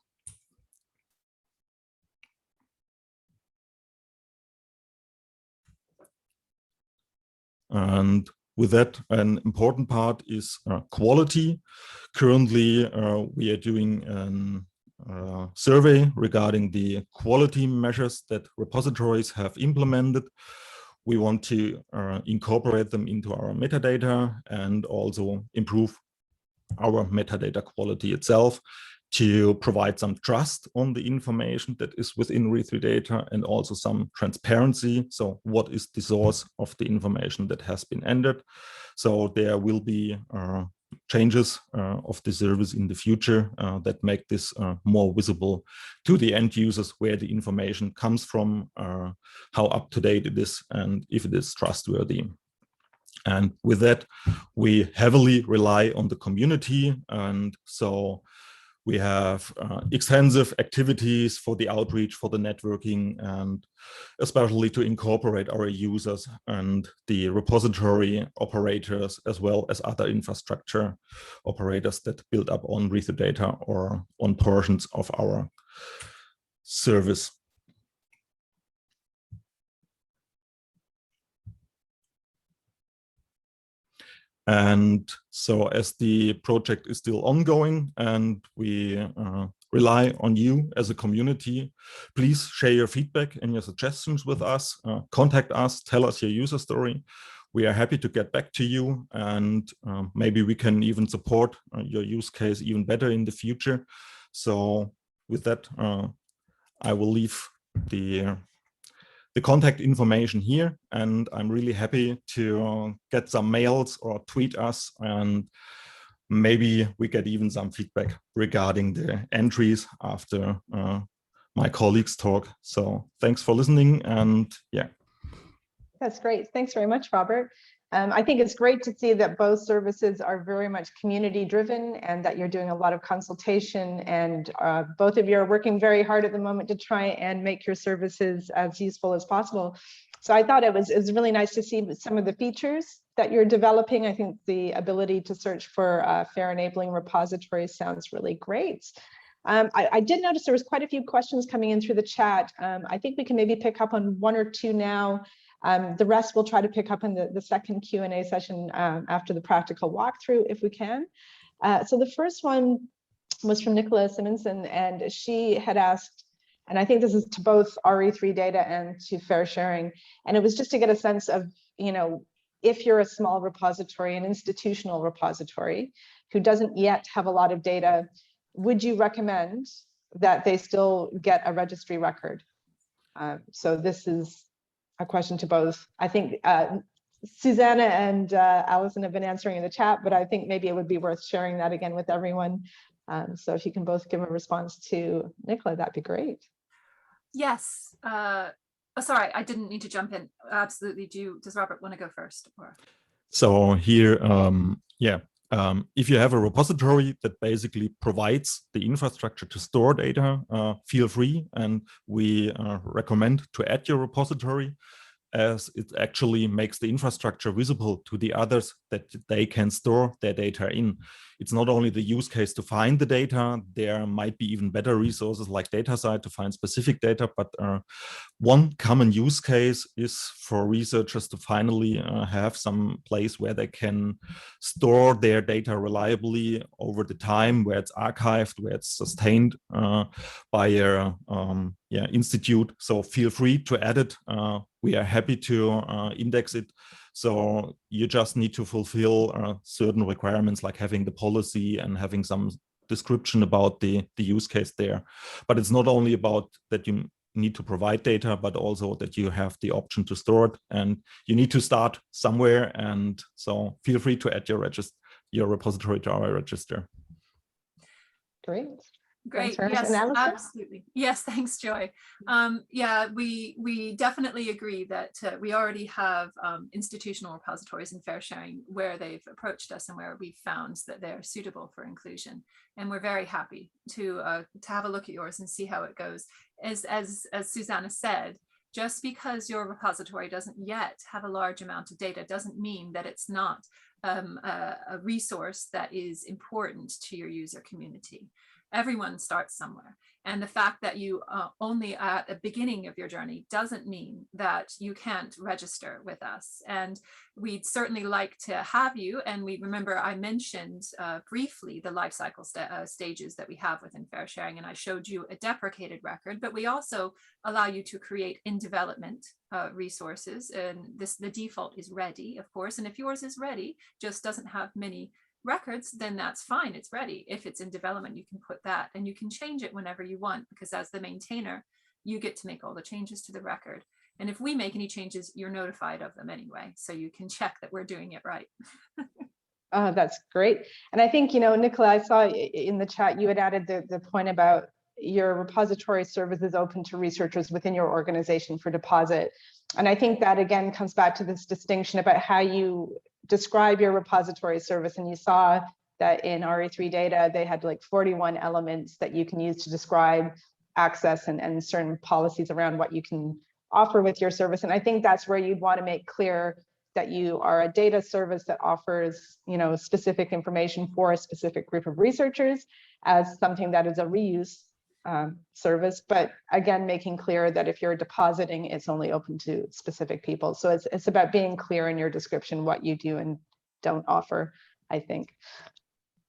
And with that, an important part is quality. Currently, we are doing a survey regarding the quality measures that repositories have implemented. We want to incorporate them into our metadata and also improve our metadata quality itself to provide some trust on the information that is within Re3Data, and also some transparency. So what is the source of the information that has been entered? So there will be changes of the service in the future that make this more visible to the end users, where the information comes from, how up to date it is, and if it is trustworthy. And with that, we heavily rely on the community. And so we have extensive activities for the outreach, for the networking, and especially to incorporate our users and the repository operators, as well as other infrastructure operators that build up on Re3Data or on portions of our service. And so as the project is still ongoing and we rely on you as a community, please share your feedback and your suggestions with us. Contact us, tell us your user story. We are happy to get back to you, and maybe we can even support your use case even better in the future. So with that, I will leave the contact information here, and I'm really happy to get some mails or tweet us, and maybe we get even some feedback regarding the entries after my colleagues talk. So thanks for listening, and yeah. That's great. Thanks very much, Robert. I think it's great to see that both services are very much community driven, and that you're doing a lot of consultation, and both of you are working very hard at the moment to try and make your services as useful as possible. So I thought it was really nice to see some of the features that you're developing. I think the ability to search for FAIR enabling repositories sounds really great. I did notice there was quite a few questions coming in through the chat. I think we can maybe pick up on one or two now. The rest we'll try to pick up in the second Q&A session after the practical walkthrough if we can. So the first one was from Nicola Simonson, and she had asked, and I think this is to both RE3 data and to FAIR sharing, and it was just to get a sense of, you know, if you're a small repository, an institutional repository who doesn't yet have a lot of data, would you recommend that they still get a registry record? So this is a question to both. I think Susanna and Allison have been answering in the chat, but I think maybe it would be worth sharing that again with everyone. So if you can both give a response to Nicola, that'd be great. Yes. Oh, sorry, I didn't need to jump in. Absolutely. Does Robert want to go first? Or? So here, if you have a repository that basically provides the infrastructure to store data, feel free, and we recommend to add your repository, as it actually makes the infrastructure visible to the others that they can store their data in. It's not only the use case to find the data, there might be even better resources like DataSite to find specific data, but one common use case is for researchers to finally have some place where they can store their data reliably over the time, where it's archived, where it's sustained by a institute. So feel free to add it. We are happy to index it. So you just need to fulfill certain requirements, like having the policy and having some description about the use case there. But it's not only about that you need to provide data, but also that you have the option to store it, and you need to start somewhere. And so feel free to add your repository to our register. Great. Great. Thanks, yes, absolutely. Yes, thanks, Joy. Yeah, we definitely agree that we already have institutional repositories in FAIR sharing where they've approached us and where we've found that they're suitable for inclusion. And we're very happy to have a look at yours and see how it goes. As Susanna said, just because your repository doesn't yet have a large amount of data doesn't mean that it's not a resource that is important to your user community. Everyone starts somewhere. And the fact that you only at the beginning of your journey doesn't mean that you can't register with us. And we'd certainly like to have you. And we remember I mentioned briefly the life cycle stages that we have within FAIR sharing. And I showed you a deprecated record, but we also allow you to create in development resources. And the default is ready, of course. And if yours is ready, just doesn't have many records, then that's fine, it's ready. If it's in development, you can put that, and you can change it whenever you want, because as the maintainer, you get to make all the changes to the record. And if we make any changes, you're notified of them anyway, so you can check that we're doing it right. Oh, that's great. And I think, you know, Nicola, I saw in the chat you had added the point about your repository services open to researchers within your organization for deposit. And I think that again comes back to this distinction about how you describe your repository service. And you saw that in RE3 data, they had like 41 elements that you can use to describe access and certain policies around what you can offer with your service. And I think that's where you'd want to make clear that you are a data service that offers, you know, specific information for a specific group of researchers as something that is a reuse service, but again, making clear that if you're depositing, it's only open to specific people. So it's about being clear in your description what you do and don't offer, I think.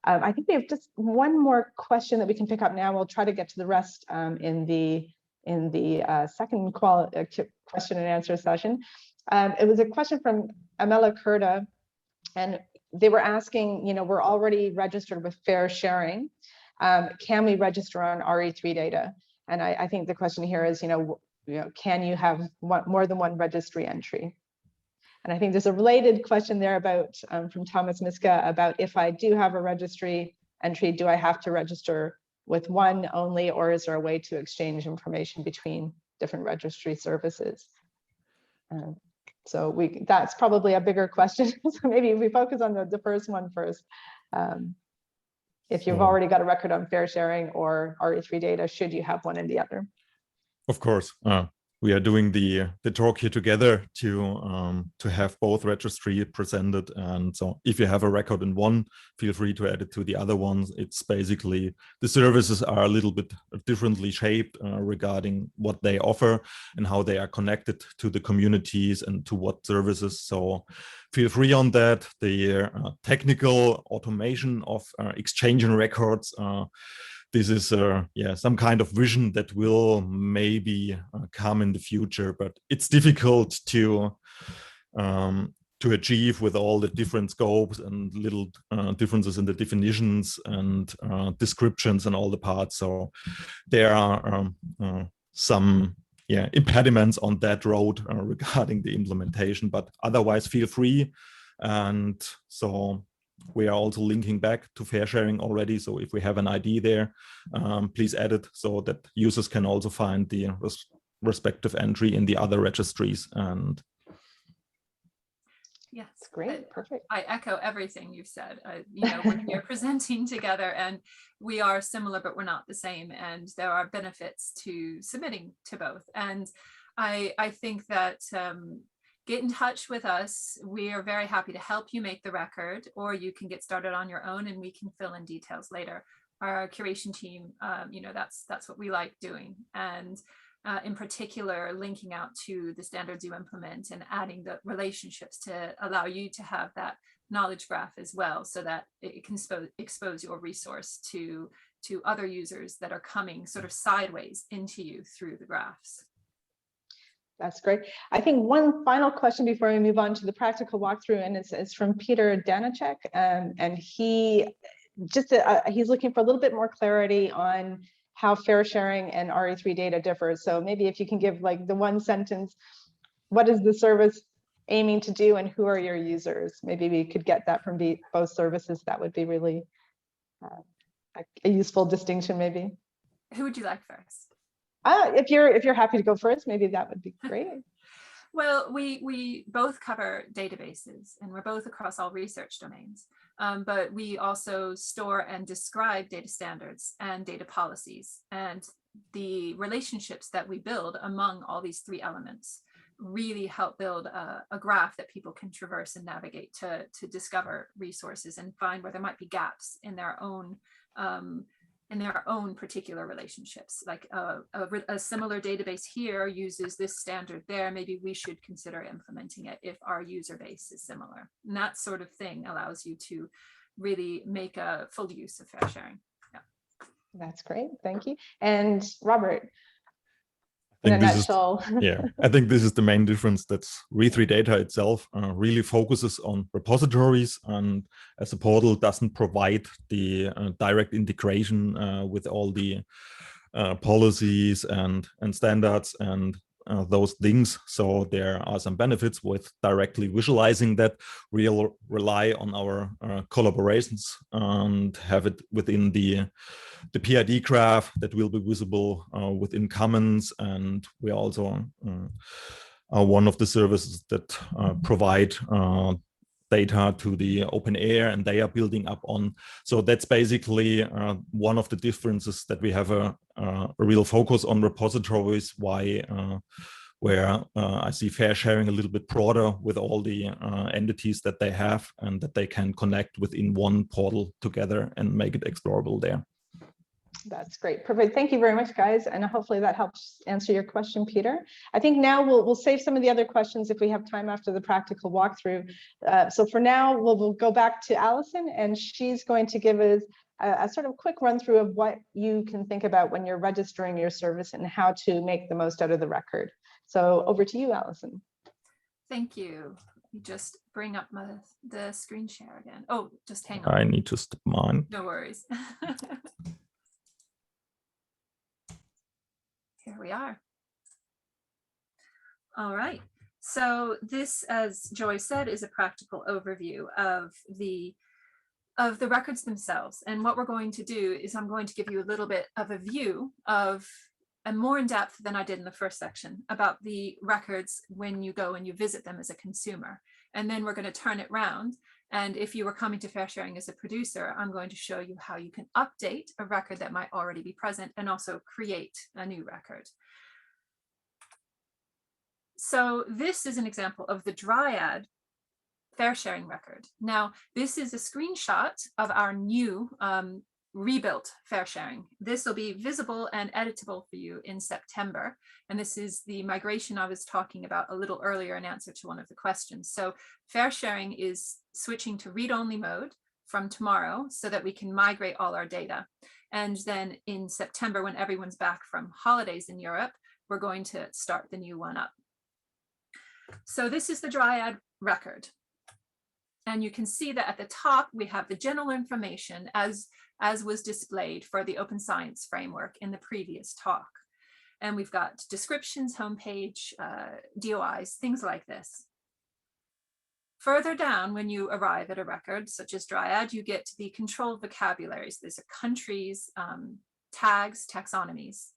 I think we have just one more question that we can pick up now. We'll try to get to the rest in the second question and answer session. It was a question from Amela Kurda, and they were asking, you know, we're already registered with FAIR sharing. Can we register on RE3 data? And I think the question here is, you know, can you have more than one registry entry? And I think there's a related question there about from Thomas Miska about if I do have a registry entry, do I have to register with one only, or is there a way to exchange information between different registry services? So that's probably a bigger question. So maybe we focus on the first one first. If you've already got a record on FAIR sharing or RE3 data, should you have one in the other? Of course. we are doing the talk here together to have both registry presented. And so if you have a record in one, feel free to add it to the other ones. It's basically the services are a little bit differently shaped regarding what they offer and how they are connected to the communities and to what services. So feel free on that. The technical automation of exchanging records, this is some kind of vision that will maybe come in the future, but it's difficult to achieve with all the different scopes and little differences in the definitions and descriptions and all the parts. So there are some impediments on that road regarding the implementation, but otherwise feel free. And so we are also linking back to fair sharing already. So if we have an ID there, please add it so that users can also find the respective entry in the other registries. And yes, great, perfect. I echo everything you've said. We're here presenting together, and we are similar, but we're not the same. And there are benefits to submitting to both. And I think that get in touch with us. We are very happy to help you make the record, or you can get started on your own and we can fill in details later. Our curation team, that's what we like doing. And in particular, linking out to the standards you implement and adding the relationships to allow you to have that knowledge graph as well, so that it can expose your resource to other users that are coming sort of sideways into you through the graphs. That's great. I think one final question before we move on to the practical walkthrough, and it's from Peter Danacek, and he's looking for a little bit more clarity on how fair sharing and RE3 data differs. So maybe if you can give like the one sentence, what is the service aiming to do and who are your users? Maybe we could get that from both services. That would be really a useful distinction maybe. Who would you like first? If you're happy to go first, maybe that would be great. Well, we both cover databases and we're both across all research domains, but we also store and describe data standards and data policies, and the relationships that we build among all these three elements really help build a graph that people can traverse and navigate to discover resources and find where there might be gaps in their own particular relationships. Like a similar database here uses this standard there, maybe we should consider implementing it if our user base is similar. And that sort of thing allows you to really make a full use of fair sharing. Yeah. That's great, thank you. And Robert, in a nutshell. I think this is the main difference, that re3 data itself really focuses on repositories, and as a portal doesn't provide the direct integration with all the policies and standards and those things. So there are some benefits with directly visualizing that. We'll rely on our collaborations and have it within the PID graph that will be visible within Commons, and we also are one of the services that provide data to the open air, and they are building up on. So that's basically one of the differences, that we have a real focus on repositories, where I see fair sharing a little bit broader with all the entities that they have, and that they can connect within one portal together and make it explorable there. That's great. Perfect. Thank you very much, guys. And hopefully that helps answer your question, Peter. I think now we'll save some of the other questions if we have time after the practical walkthrough. So for now, we'll go back to Allison, and she's going to give us a sort of quick run through of what you can think about when you're registering your service and how to make the most out of the record. So over to you, Allison. Thank you. Just bring up the screen share again. Oh, just hang on. I need to stop mine. No worries. Here we are. All right. So this, as Joy said, is a practical overview of the records themselves. And what we're going to do is I'm going to give you a little bit of a view of, and more in depth than I did in the first section, about the records when you go and you visit them as a consumer. And then we're going to turn it around. And if you were coming to fair sharing as a producer, I'm going to show you how you can update a record that might already be present and also create a new record. So this is an example of the Dryad FAIR sharing record. Now, this is a screenshot of our new rebuilt FAIR sharing. This will be visible and editable for you in September. And this is the migration I was talking about a little earlier in answer to one of the questions. So FAIR sharing is switching to read-only mode from tomorrow so that we can migrate all our data. And then in September, when everyone's back from holidays in Europe, we're going to start the new one up. So this is the Dryad record. And you can see that at the top, we have the general information as was displayed for the Open Science Framework in the previous talk. And we've got descriptions, homepage, DOIs, things like this. Further down, when you arrive at a record, such as Dryad, you get to the controlled vocabularies. These are countries, tags, taxonomies.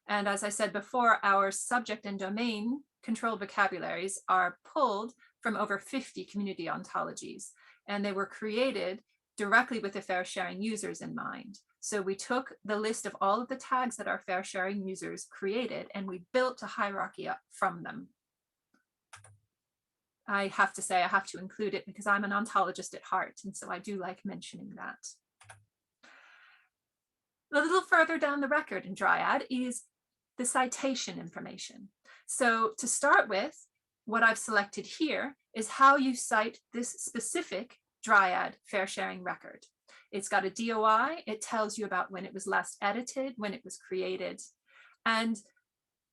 And as I said before, our subject and domain controlled vocabularies are pulled from over 50 community ontologies, and they were created directly with the FAIR sharing users in mind. So we took the list of all of the tags that our FAIR sharing users created, and we built a hierarchy up from them. I have to say, I have to include it because I'm an ontologist at heart, and so I do like mentioning that. A little further down the record in Dryad is the citation information. So to start with, what I've selected here is how you cite this specific Dryad FAIR sharing record. It's got a DOI. It tells you about when it was last edited, when it was created. And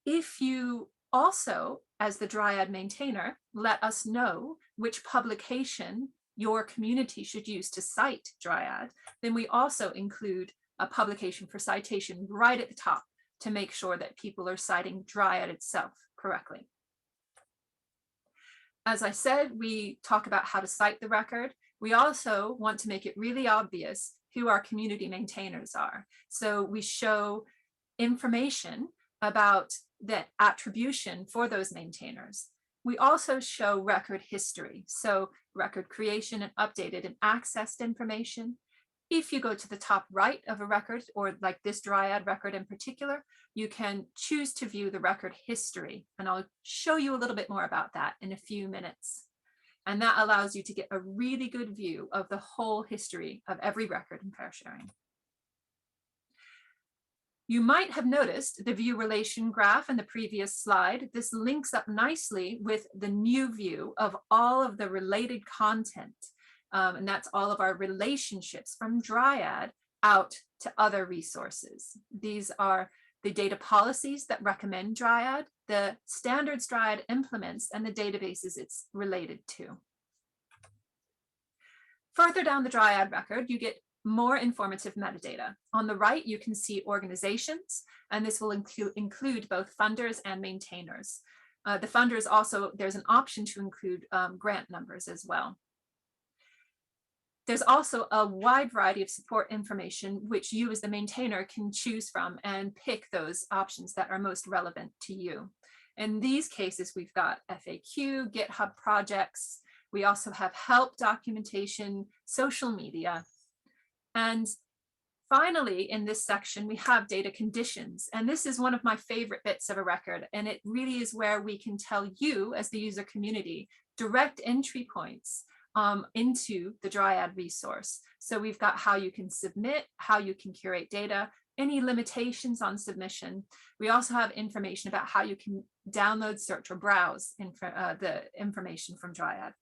if you also, as the Dryad maintainer, let us know which publication your community should use to cite Dryad, then we also include a publication for citation right at the top to make sure that people are citing Dryad itself correctly. As I said, we talk about how to cite the record. We also want to make it really obvious who our community maintainers are. So we show information about the attribution for those maintainers. We also show record history, so record creation and updated and accessed information. If you go to the top right of a record, or like this Dryad record in particular, you can choose to view the record history. And I'll show you a little bit more about that in a few minutes. And that allows you to get a really good view of the whole history of every record in FAIR sharing. You might have noticed the view relation graph in the previous slide. This links up nicely with the new view of all of the related content. And that's all of our relationships from Dryad out to other resources. These are the data policies that recommend Dryad, the standards Dryad implements, and the databases it's related to. Further down the Dryad record, you get more informative metadata. On the right, you can see organizations, and this will include both funders and maintainers. The funders also, there's an option to include grant numbers as well. There's also a wide variety of support information which you as the maintainer can choose from and pick those options that are most relevant to you. In these cases, we've got FAQ, GitHub projects. We also have help documentation, social media. And finally, in this section, we have data conditions. And this is one of my favorite bits of a record. And it really is where we can tell you as the user community direct entry points into the Dryad resource. So we've got how you can submit, how you can curate data, any limitations on submission. We also have information about how you can download, search, or browse the information from Dryad.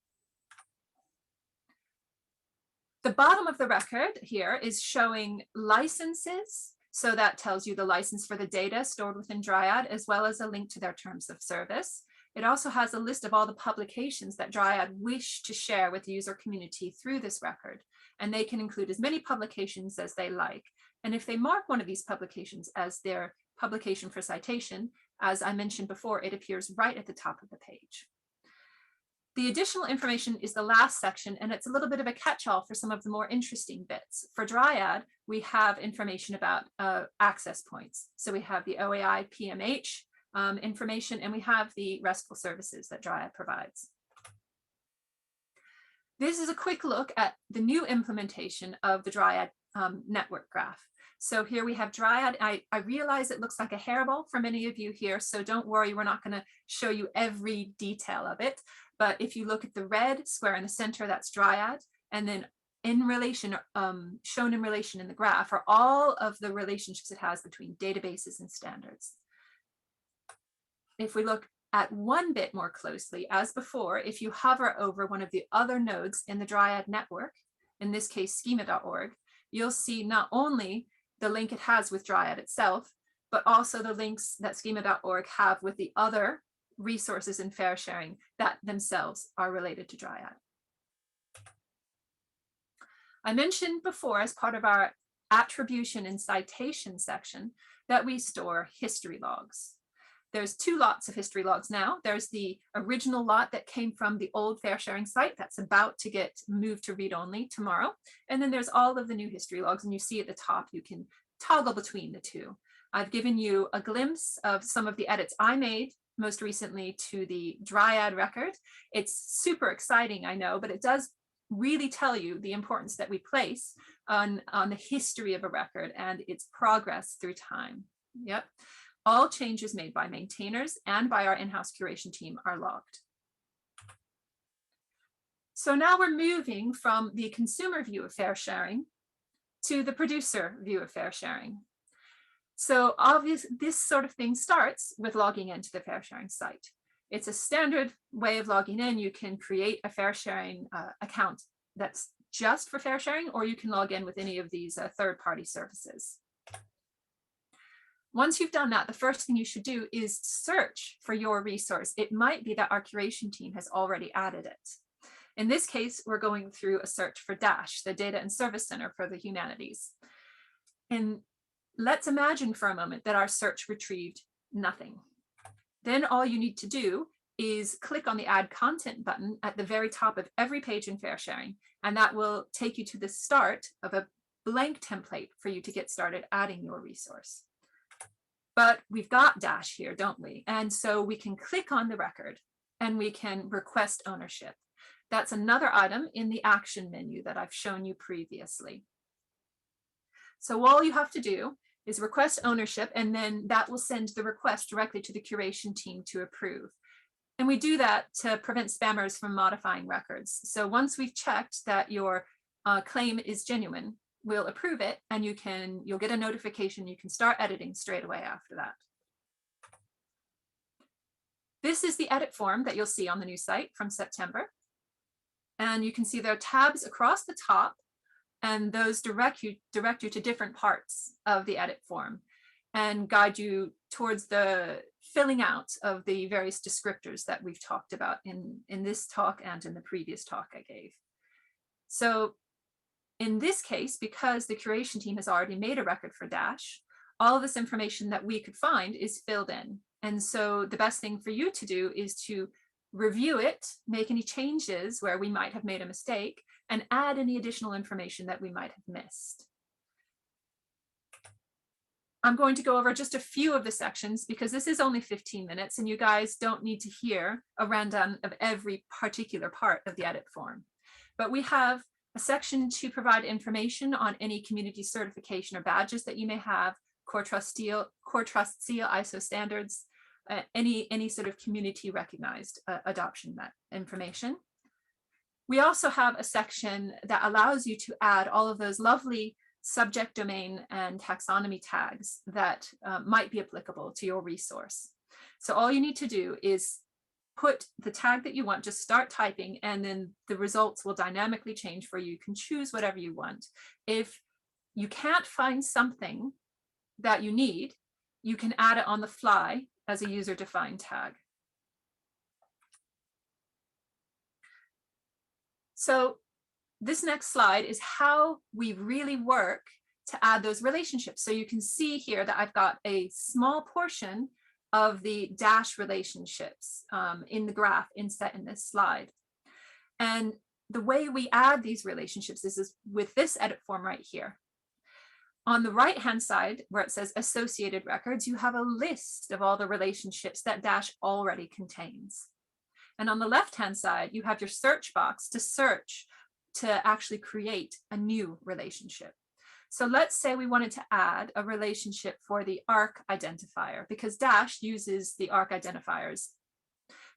The bottom of the record here is showing licenses. So that tells you the license for the data stored within Dryad, as well as a link to their terms of service. It also has a list of all the publications that Dryad wish to share with the user community through this record, and they can include as many publications as they like. And if they mark one of these publications as their publication for citation, as I mentioned before, it appears right at the top of the page. The additional information is the last section, and it's a little bit of a catch-all for some of the more interesting bits. For Dryad, we have information about access points. So we have the OAI PMH, information, and we have the RESTful services that Dryad provides. This is a quick look at the new implementation of the Dryad network graph. So here we have Dryad. I realize it looks like a hairball for many of you here, so don't worry, we're not going to show you every detail of it. But if you look at the red square in the center, that's Dryad. And then in relation, shown in relation in the graph are all of the relationships it has between databases and standards. If we look at one bit more closely, as before, if you hover over one of the other nodes in the Dryad network, in this case schema.org, you'll see not only the link it has with Dryad itself, but also the links that schema.org have with the other resources in FAIR sharing that themselves are related to Dryad. I mentioned before, as part of our attribution and citation section, that we store history logs. There's 2 lots of history logs now. There's the original lot that came from the old FAIR sharing site that's about to get moved to read-only tomorrow. And then there's all of the new history logs, and you see at the top, you can toggle between the 2. I've given you a glimpse of some of the edits I made most recently to the Dryad record. It's super exciting, I know, but it does really tell you the importance that we place on the history of a record and its progress through time. Yep. All changes made by maintainers and by our in-house curation team are logged. So now we're moving from the consumer view of FAIR sharing to the producer view of FAIR sharing. So this sort of thing starts with logging into the FAIR sharing site. It's a standard way of logging in. You can create a FAIR sharing account that's just for FAIR sharing, or you can log in with any of these third-party services. Once you've done that, the first thing you should do is search for your resource. It might be that our curation team has already added it. In this case, we're going through a search for DASH, the Data and Service Center for the Humanities. And let's imagine for a moment that our search retrieved nothing. Then all you need to do is click on the Add Content button at the very top of every page in FAIR sharing, and that will take you to the start of a blank template for you to get started adding your resource. But we've got Dash here, don't we? And so we can click on the record and we can request ownership. That's another item in the action menu that I've shown you previously. So all you have to do is request ownership, and then that will send the request directly to the curation team to approve. And we do that to prevent spammers from modifying records. So once we've checked that your claim is genuine, we'll approve it, and you'll get a notification. You can start editing straight away after that. This is the edit form that you'll see on the new site from September. And you can see there are tabs across the top, and those direct you to different parts of the edit form and guide you towards the filling out of the various descriptors that we've talked about in this talk and in the previous talk I gave. So in this case, because the curation team has already made a record for Dash, all of this information that we could find is filled in. And so the best thing for you to do is to review it, make any changes where we might have made a mistake, and add any additional information that we might have missed. I'm going to go over just a few of the sections because this is only 15 minutes and you guys don't need to hear a rundown of every particular part of the edit form. But we have a section to provide information on any community certification or badges that you may have, Core Trust Seal, ISO standards, any sort of community recognized adoption information. We also have a section that allows you to add all of those lovely subject domain and taxonomy tags that might be applicable to your resource. So all you need to do is put the tag that you want, just start typing, and then the results will dynamically change for you. You can choose whatever you want. If you can't find something that you need, you can add it on the fly as a user-defined tag. So this next slide is how we really work to add those relationships. So you can see here that I've got a small portion of the Dash relationships in the graph inset in this slide. And the way we add these relationships is with this edit form right here. On the right-hand side, where it says associated records, you have a list of all the relationships that Dash already contains. And on the left-hand side, you have your search box to search to actually create a new relationship. So let's say we wanted to add a relationship for the ARC identifier, because Dash uses the ARC identifiers.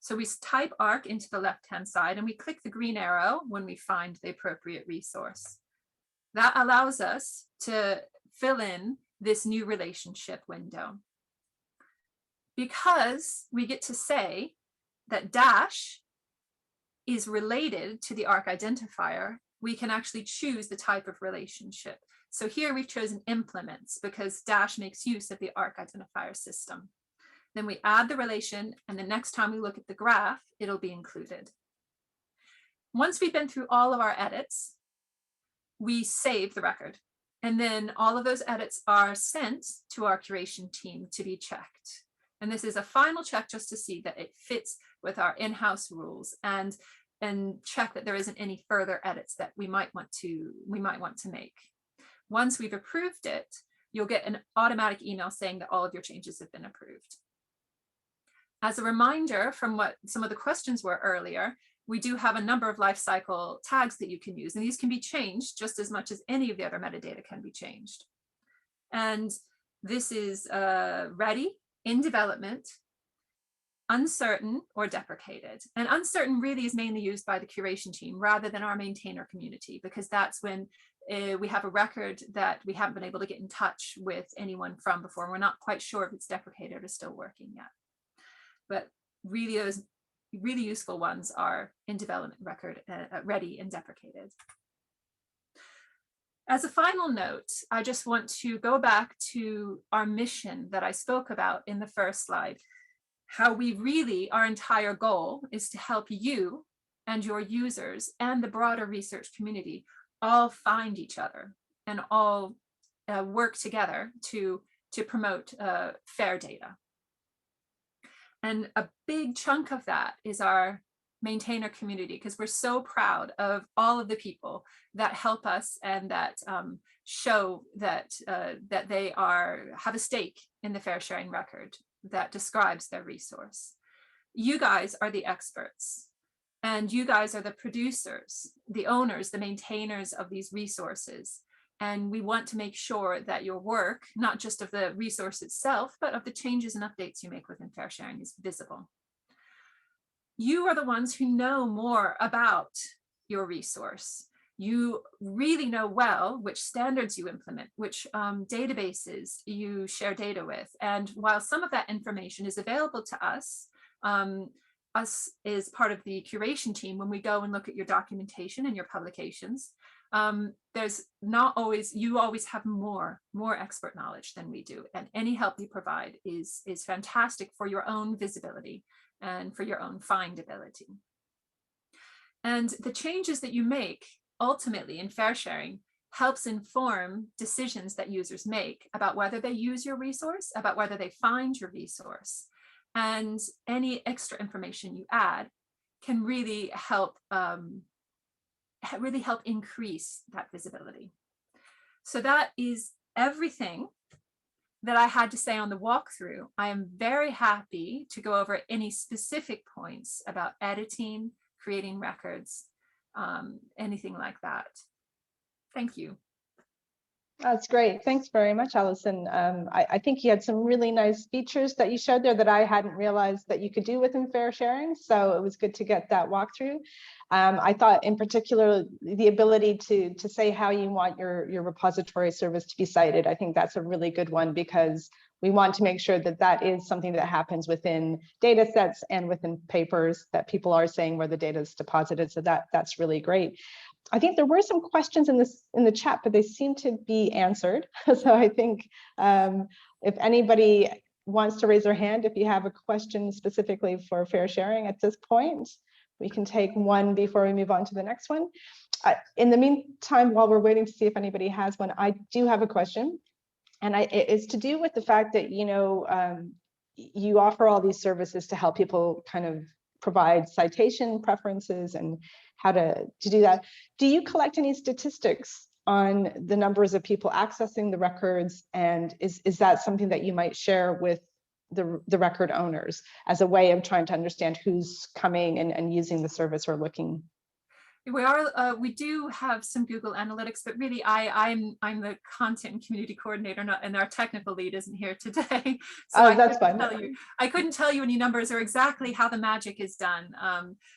So we type ARC into the left-hand side and we click the green arrow when we find the appropriate resource. That allows us to fill in this new relationship window. Because we get to say that Dash is related to the ARC identifier, we can actually choose the type of relationship. So here we've chosen implements because Dash makes use of the ARC identifier system. Then we add the relation, and the next time we look at the graph, it'll be included. Once we've been through all of our edits, we save the record. And then all of those edits are sent to our curation team to be checked. And this is a final check just to see that it fits with our in-house rules and check that there isn't any further edits that we might want to make. Once we've approved it, you'll get an automatic email saying that all of your changes have been approved. As a reminder from what some of the questions were earlier, we do have a number of lifecycle tags that you can use, and these can be changed just as much as any of the other metadata can be changed. And this is ready, in development, uncertain, or deprecated. And uncertain really is mainly used by the curation team rather than our maintainer community, because that's when we have a record that we haven't been able to get in touch with anyone from before. We're not quite sure if it's deprecated or still working yet. But really, those really useful ones are in development, record, ready, and deprecated. As a final note, I just want to go back to our mission that I spoke about in the first slide. How we really, our entire goal is to help you and your users and the broader research community all find each other and all work together to promote FAIR data. And a big chunk of that is our maintainer community, because we're so proud of all of the people that help us and that show that that they have a stake in the FAIR sharing record that describes their resource. You guys are the experts, and you guys are the producers, the owners, the maintainers of these resources. And we want to make sure that your work, not just of the resource itself, but of the changes and updates you make within FAIR sharing, is visible. You are the ones who know more about your resource. You really know well which standards you implement, which databases you share data with. And while some of that information is available to us, us as part of the curation team, when we go and look at your documentation and your publications, there's not always, you always have more expert knowledge than we do. And any help you provide is fantastic for your own visibility and for your own findability. And the changes that you make ultimately in FAIR sharing helps inform decisions that users make about whether they use your resource, about whether they find your resource. And any extra information you add can really help increase that visibility. So that is everything that I had to say on the walkthrough. I am very happy to go over any specific points about editing, creating records, anything like that. Thank you. That's great. Thanks very much, Alison. I think you had some really nice features that you showed there that I hadn't realized that you could do within FAIR sharing. So it was good to get that walkthrough. I thought in particular, the ability to say how you want your repository service to be cited. I think that's a really good one, because we want to make sure that that is something that happens within data sets and within papers that people are saying where the data is deposited. So that's really great. I think there were some questions in the chat, but they seem to be answered. So I think if anybody wants to raise their hand, if you have a question specifically for FAIR sharing at this point, we can take one before we move on to the next one. In the meantime, while we're waiting to see if anybody has one, I do have a question, and it's to do with the fact that, you know, you offer all these services to help people kind of provide citation preferences and how to do that. Do you collect any statistics on the numbers of people accessing the records? And is that something that you might share with the record owners as a way of trying to understand who's coming and using the service or looking? We do have some Google Analytics, but really I'm the content and community coordinator, and our technical lead isn't here today. So that's fine. I couldn't tell you any numbers or exactly how the magic is done.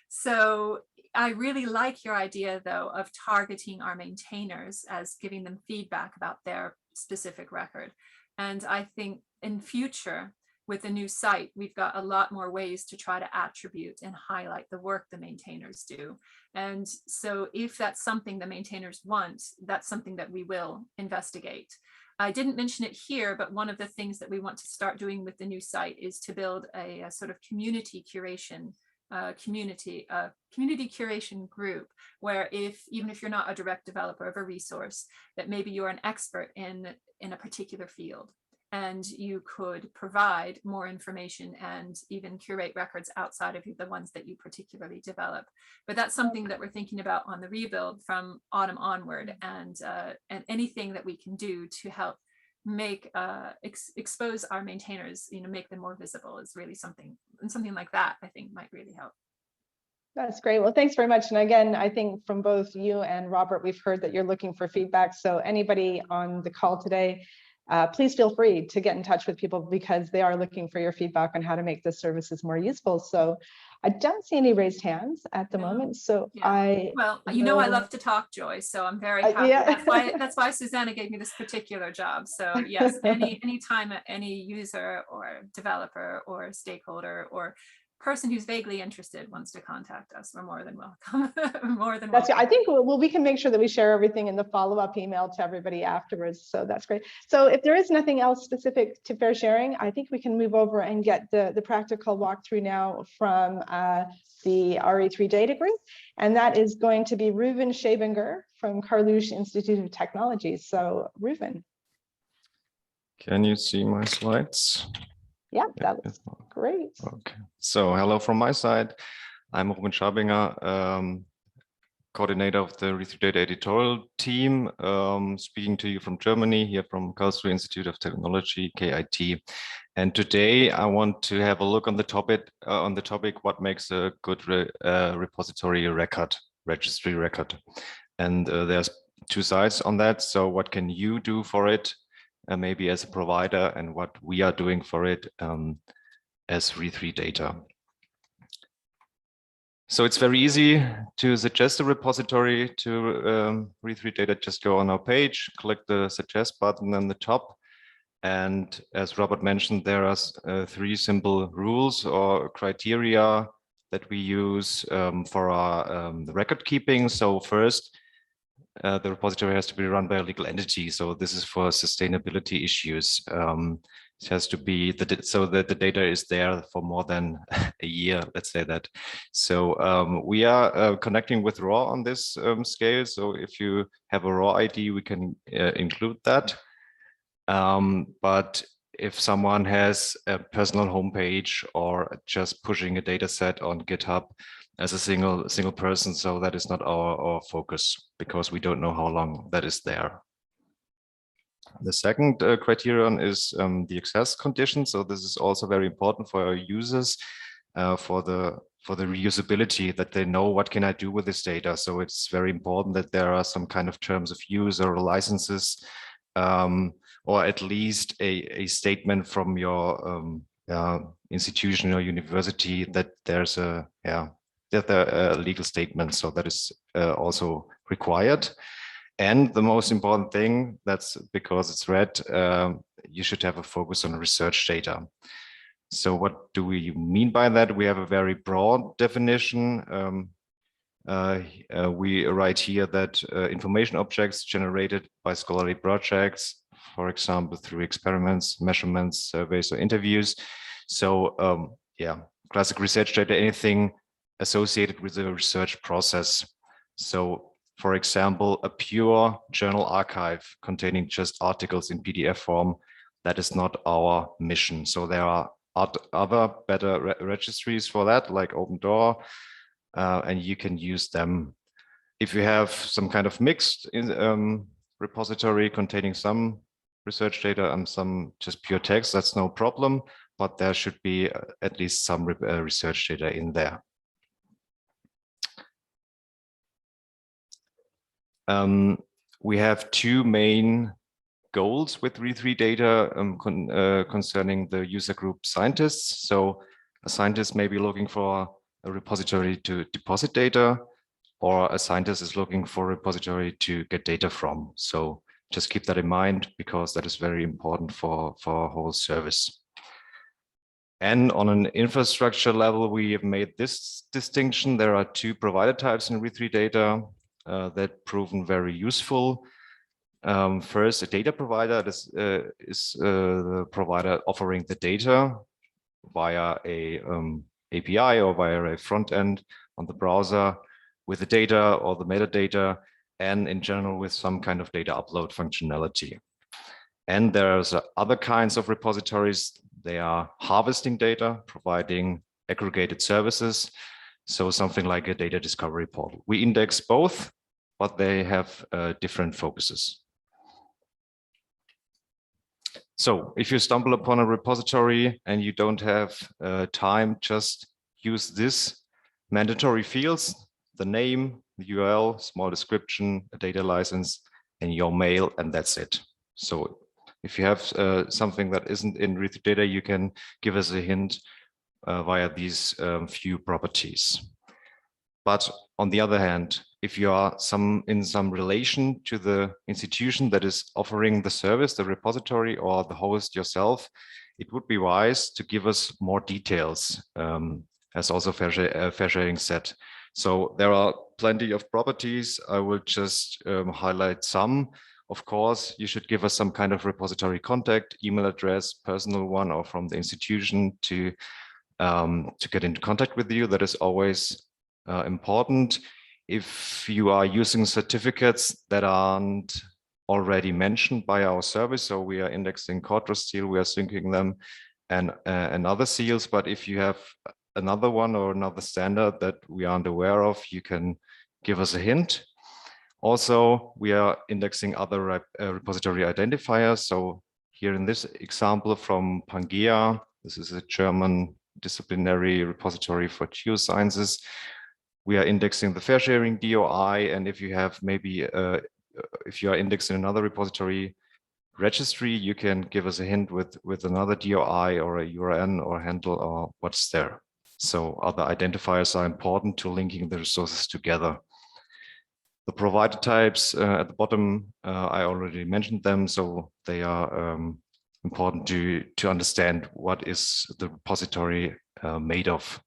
So I really like your idea, though, of targeting our maintainers as giving them feedback about their specific record. And I think in future, with the new site, we've got a lot more ways to try to attribute and highlight the work the maintainers do. And so if that's something the maintainers want, that's something that we will investigate. I didn't mention it here, but one of the things that we want to start doing with the new site is to build a sort of community curation community curation group, where even if you're not a direct developer of a resource, that maybe you're an expert in a particular field, and you could provide more information and even curate records outside of the ones that you particularly develop. But that's something that we're thinking about on the rebuild from autumn onward, and anything that we can do to help make expose our maintainers, make them more visible, is really something like that I think might really help. That's great. Well, thanks very much. And again, I think from both you and Robert, we've heard that you're looking for feedback. So anybody on the call today, please feel free to get in touch with people, because they are looking for your feedback on how to make the services more useful. So I don't see any raised hands at the moment. So I love to talk, Joy, so I'm very happy. That's why Susanna gave me this particular job. So yes, anytime any user or developer or stakeholder or person who's vaguely interested wants to contact us, we're more than welcome. I think we can make sure that we share everything in the follow-up email to everybody afterwards. So that's great. So if there is nothing else specific to fair sharing, I think we can move over and get the practical walkthrough now from the RE3 data group. And that is going to be Reuven Schebinger from Carluche Institute of Technology. So Reuven. Can you see my slides? Yeah, that looks great. Okay, so hello from my side. I'm Reuven Schebinger, coordinator of the RE3 Data editorial team, speaking to you from Germany, here from Karlsruhe Institute of Technology, KIT. And today I want to have a look on the topic, what makes a good repository record, registry record. And there's two sides on that. So what can you do for it? Maybe as a provider, and what we are doing for it as RE3 data. So it's very easy to suggest a repository to RE3 data. Just go on our page, click the suggest button on the top. And as Robert mentioned, there are 3 simple rules or criteria that we use for our record keeping. So first, the repository has to be run by a legal entity. So this is for sustainability issues. It has to be so that the data is there for more than a year, let's say that. So we are connecting with RAW on this scale. So if you have a RAW ID, we can include that. But if someone has a personal homepage or just pushing a data set on GitHub as a single person, so that is not our focus, because we don't know how long that is there. The second criterion is the access condition. So this is also very important for our users, for the reusability, that they know what can I do with this data. So it's very important that there are some kind of terms of use or licenses, or at least a statement from your institution or university that there's a legal statement. So that is also required. And the most important thing, that's because it's red, you should have a focus on research data. So what do we mean by that? We have a very broad definition. We write here that information objects generated by scholarly projects, for example, through experiments, measurements, surveys, or interviews. So classic research data, anything associated with the research process. So for example, a pure journal archive containing just articles in PDF form, that is not our mission. So there are other better registries for that, like OpenDoor, and you can use them. If you have some kind of mixed repository containing some research data and some just pure text, that's no problem, but there should be at least some research data in there. We have two main goals with Re3 data concerning the user group scientists. So a scientist may be looking for a repository to deposit data, or a scientist is looking for a repository to get data from. So just keep that in mind, because that is very important for our whole service. And on an infrastructure level, we have made this distinction. There are two provider types in Re3 data that proven very useful. First, a data provider is the provider offering the data via a API or via a front end on the browser with the data or the metadata, and in general with some kind of data upload functionality. And there's other kinds of repositories. They are harvesting data, providing aggregated services. So something like a data discovery portal. We index both, but they have different focuses. So if you stumble upon a repository and you don't have time, just use this mandatory fields: the name, the URL, small description, a data license, and your mail, and that's it. So if you have something that isn't in Re3 data, you can give us a hint via these few properties. But on the other hand, if you are in some relation to the institution that is offering the service, the repository or the host yourself, it would be wise to give us more details, as also fair sharing said. So there are plenty of properties. I will just highlight some. Of course, you should give us some kind of repository contact, email address, personal one, or from the institution to get into contact with you. That is always important. If you are using certificates that aren't already mentioned by our service, so we are indexing Cortrust seal, we are syncing them, and other seals. But if you have another one or another standard that we aren't aware of, you can give us a hint. Also, we are indexing other repository identifiers. So here in this example from Pangea, this is a German disciplinary repository for geosciences. We are indexing the fair sharing DOI, and if you have maybe, if you are indexing another repository registry, you can give us a hint with another DOI or a URN or handle or what's there. So other identifiers are important to linking the resources together. The provider types at the bottom, I already mentioned them, so they are important to understand what is the repository made of.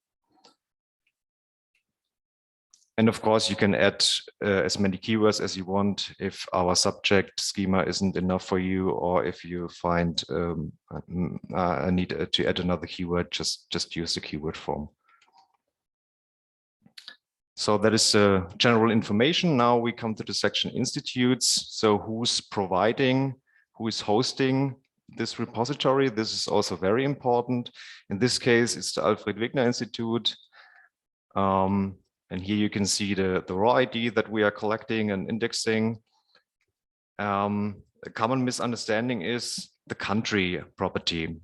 And of course, you can add as many keywords as you want if our subject schema isn't enough for you, or if you find a need to add another keyword, just use the keyword form. So that is general information. Now we come to the section institutes. So who's providing, who is hosting this repository? This is also very important. In this case, it's the Alfred Wegener Institute. And here you can see the raw ID that we are collecting and indexing. A common misunderstanding is the country property.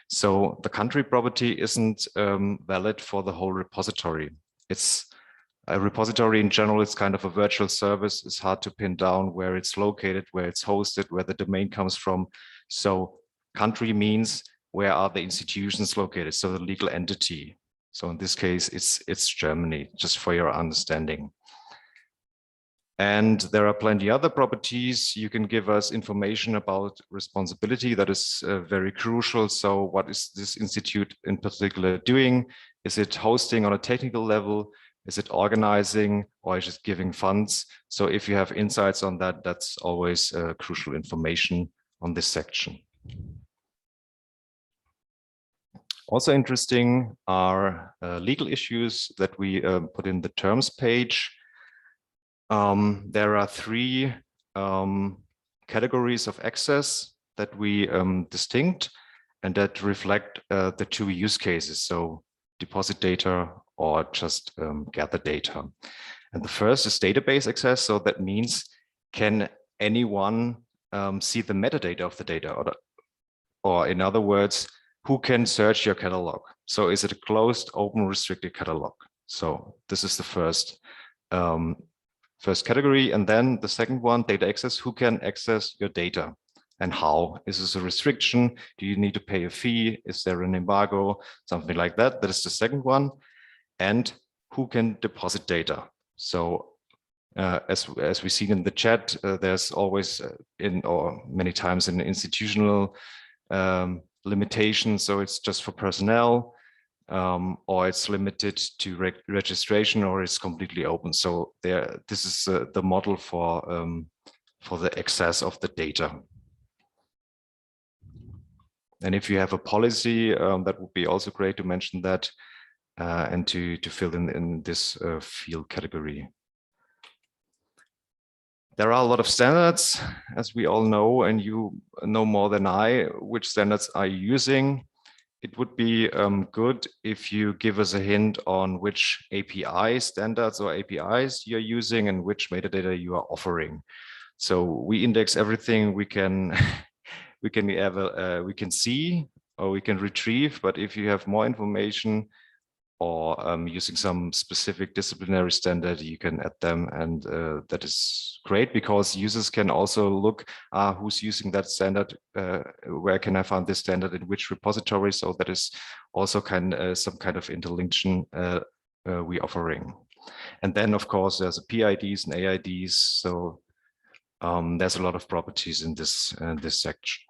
So the country property isn't valid for the whole repository. It's a repository in general, it's kind of a virtual service. It's hard to pin down where it's located, where it's hosted, where the domain comes from. So country means where are the institutions located, so the legal entity. So in this case, it's Germany, just for your understanding. And there are plenty other properties. You can give us information about responsibility. That is very crucial. So what is this institute in particular doing? Is it hosting on a technical level? Is it organizing, or is it giving funds? So if you have insights on that, that's always crucial information on this section. Also interesting are legal issues that we put in the terms page. There are three categories of access that we distinct and that reflect the two use cases. So deposit data or just gather data. And the first is database access. So that means, can anyone see the metadata of the data? Or in other words, who can search your catalog? So is it a closed, open, restricted catalog? So this is the first first category. And then the second one, data access, who can access your data and how? Is this a restriction? Do you need to pay a fee? Is there an embargo? Something like that. That is the second one. And who can deposit data? So as we see in the chat, there's always or many times an institutional limitation. So it's just for personnel, or it's limited to registration, or it's completely open. So this is the model for the access of the data. And if you have a policy, that would be also great to mention that and to fill in this field category. There are a lot of standards, as we all know, and you know more than I, which standards are you using. It would be good if you give us a hint on which API standards or APIs you're using and which metadata you are offering. So we index everything we can we can see or we can retrieve, but if you have more information or using some specific disciplinary standard, you can add them, and that is great because users can also look who's using that standard, where can I find this standard in which repository. So that is also some kind of interlinking we offering. And then of course there's PIDs and AIDs. So there's a lot of properties in this section.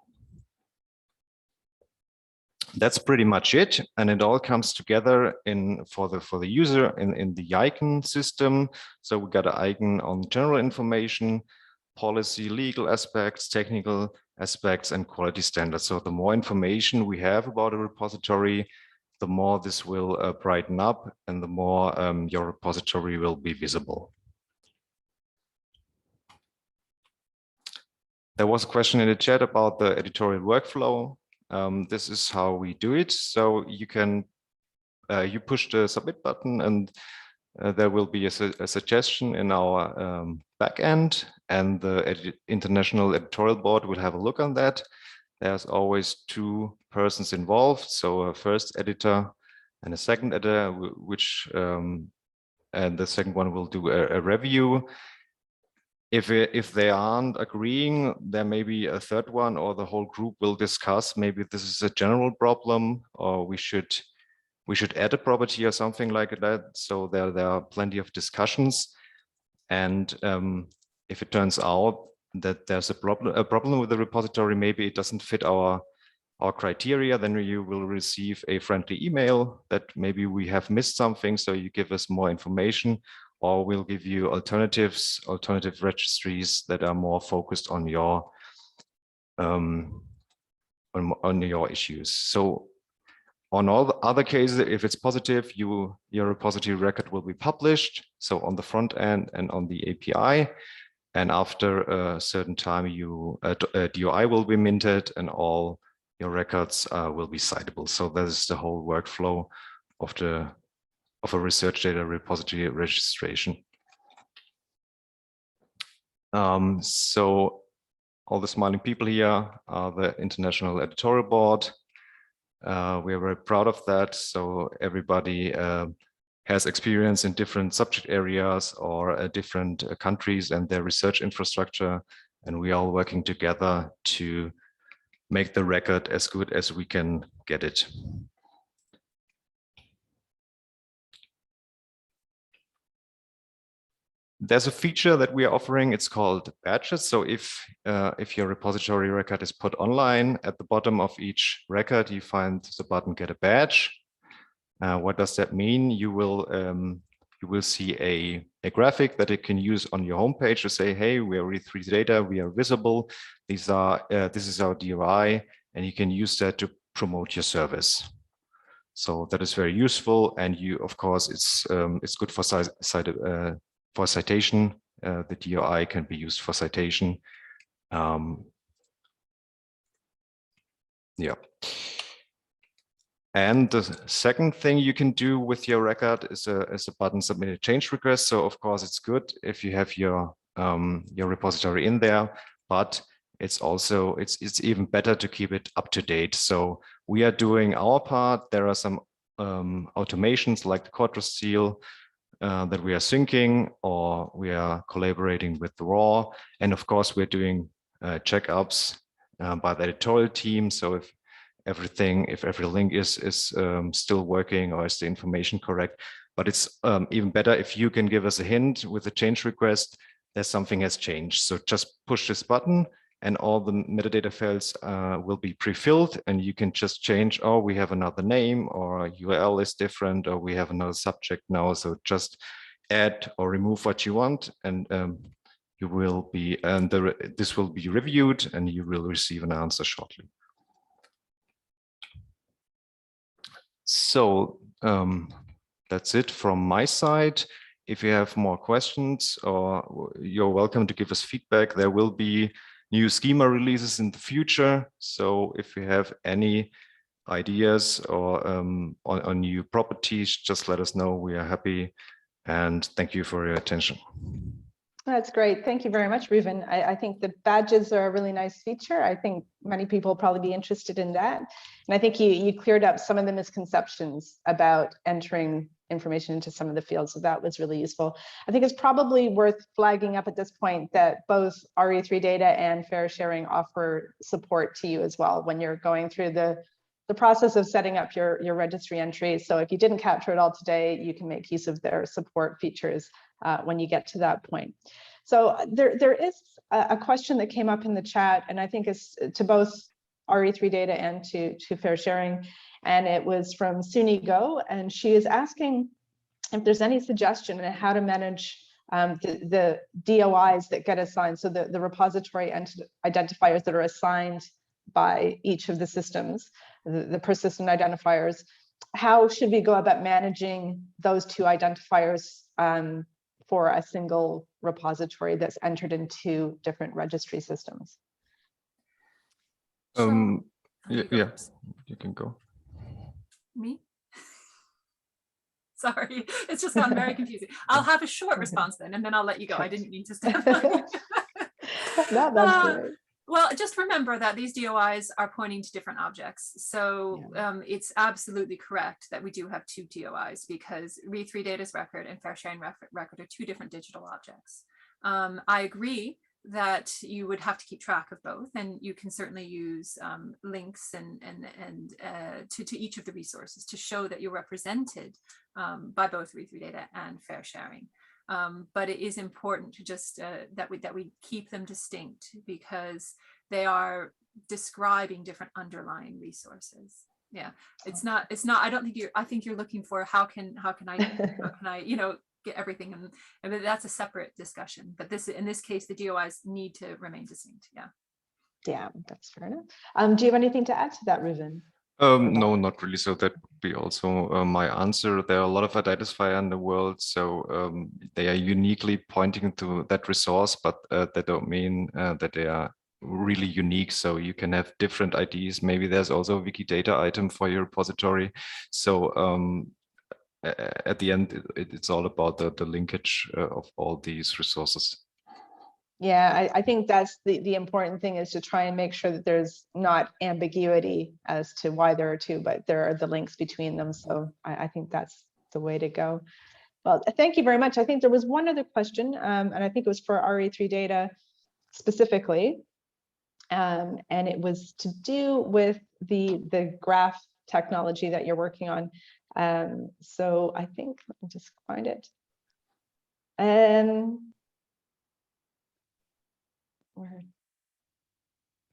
That's pretty much it, and it all comes together for the user in the icon system. So we got an icon on general information, policy, legal aspects, technical aspects, and quality standards. So the more information we have about a repository, the more this will brighten up, and the more your repository will be visible. There was a question in the chat about the editorial workflow. This is how we do it. So you can you push the submit button, and there will be a suggestion in our backend, and the international editorial board will have a look on that. There's always two persons involved, so a first editor and a second editor, which and the second one will do a review. If they aren't agreeing, there may be a third one, or the whole group will discuss maybe this is a general problem, or we should add a property or something like that. So there are plenty of discussions, and if it turns out that there's a problem with the repository, maybe it doesn't fit our criteria, then you will receive a friendly email that maybe we have missed something, so you give us more information, or we'll give you alternative registries that are more focused on your issues. So on all the other cases, if it's positive, your repository record will be published. So on the front end and on the API, and after a certain time, DOI will be minted, and all your records will be citable. So that is the whole workflow of a research data repository registration. So all the smiling people here are the International Editorial Board. We are very proud of that. So everybody has experience in different subject areas or different countries and their research infrastructure. And we are all working together to make the record as good as we can get it. There's a feature that we are offering. It's called badges. So if your repository record is put online, at the bottom of each record, you find the button "Get a Badge." What does that mean? You will see a graphic that you can use on your homepage to say, "Hey, we are retrieving data. We are visible. This is our DOI," and you can use that to promote your service. So that is very useful, and of course, it's good for citation. The DOI can be used for citation. Yeah. And the second thing you can do with your record is a button submit a change request. So of course it's good if you have your repository in there, but it's even better to keep it up to date. So we are doing our part. There are some automations like the Quadro seal that we are syncing or we are collaborating with the raw. And of course, we're doing checkups by the editorial team. So if every link is still working, or is the information correct. But it's even better if you can give us a hint with a change request that something has changed. So just push this button and all the metadata fields will be pre-filled, and you can just change, oh, we have another name, or URL is different, or we have another subject now. So just add or remove what you want, and you will be, and this will be reviewed, and you will receive an answer shortly. So that's it from my side. If you have more questions, or you're welcome to give us feedback. There will be new schema releases in the future. So if you have any ideas or on new properties, just let us know. We are happy. And thank you for your attention. That's great. Thank you very much, Reuven. I think the badges are a really nice feature. I think many people will probably be interested in that. And I think you cleared up some of the misconceptions about entering information into some of the fields. So that was really useful. I think it's probably worth flagging up at this point that both RE3 data and FAIR sharing offer support to you as well when you're going through the process of setting up your registry entries. So if you didn't capture it all today, you can make use of their support features when you get to that point. So there is a question that came up in the chat, and I think it's to both RE3 data and to FAIR sharing, and it was from Suni Go, and she is asking if there's any suggestion on how to manage the DOIs that get assigned, so the repository identifiers that are assigned by each of the systems, the persistent identifiers. How should we go about managing those two identifiers for a single repository that's entered into different registry systems? Yeah, you can go. Me? Sorry, it's just gotten very confusing. I'll have a short response then, and then I'll let you go. I didn't mean to step on. No, that's great. Well, just remember that these DOIs are pointing to different objects. So it's absolutely correct that we do have two DOIs, because RE3 data's record and FAIR sharing record are two different digital objects. I agree that you would have to keep track of both, and you can certainly use links and to each of the resources to show that you're represented by both RE3 data and FAIR sharing. But it is important to just that we keep them distinct, because they are describing different underlying resources. Yeah, it's not. I don't think I think you're looking for how can I get everything, and that's a separate discussion. But in this case, the DOIs need to remain distinct. Yeah. Yeah, that's fair enough. Do you have anything to add to that, Reuven? No, not really. So that would be also my answer. There are a lot of identifiers in the world, so they are uniquely pointing to that resource, but that don't mean that they are really unique. So you can have different IDs. Maybe there's also a Wikidata item for your repository. So at the end, it's all about the linkage of all these resources. Yeah, I think that's the important thing, is to try and make sure that there's not ambiguity as to why there are two, but there are the links between them. So I think that's the way to go. Well, thank you very much. I think there was one other question, and I think it was for RE3 data specifically, and it was to do with the graph technology that you're working on. So I think, let me just find it.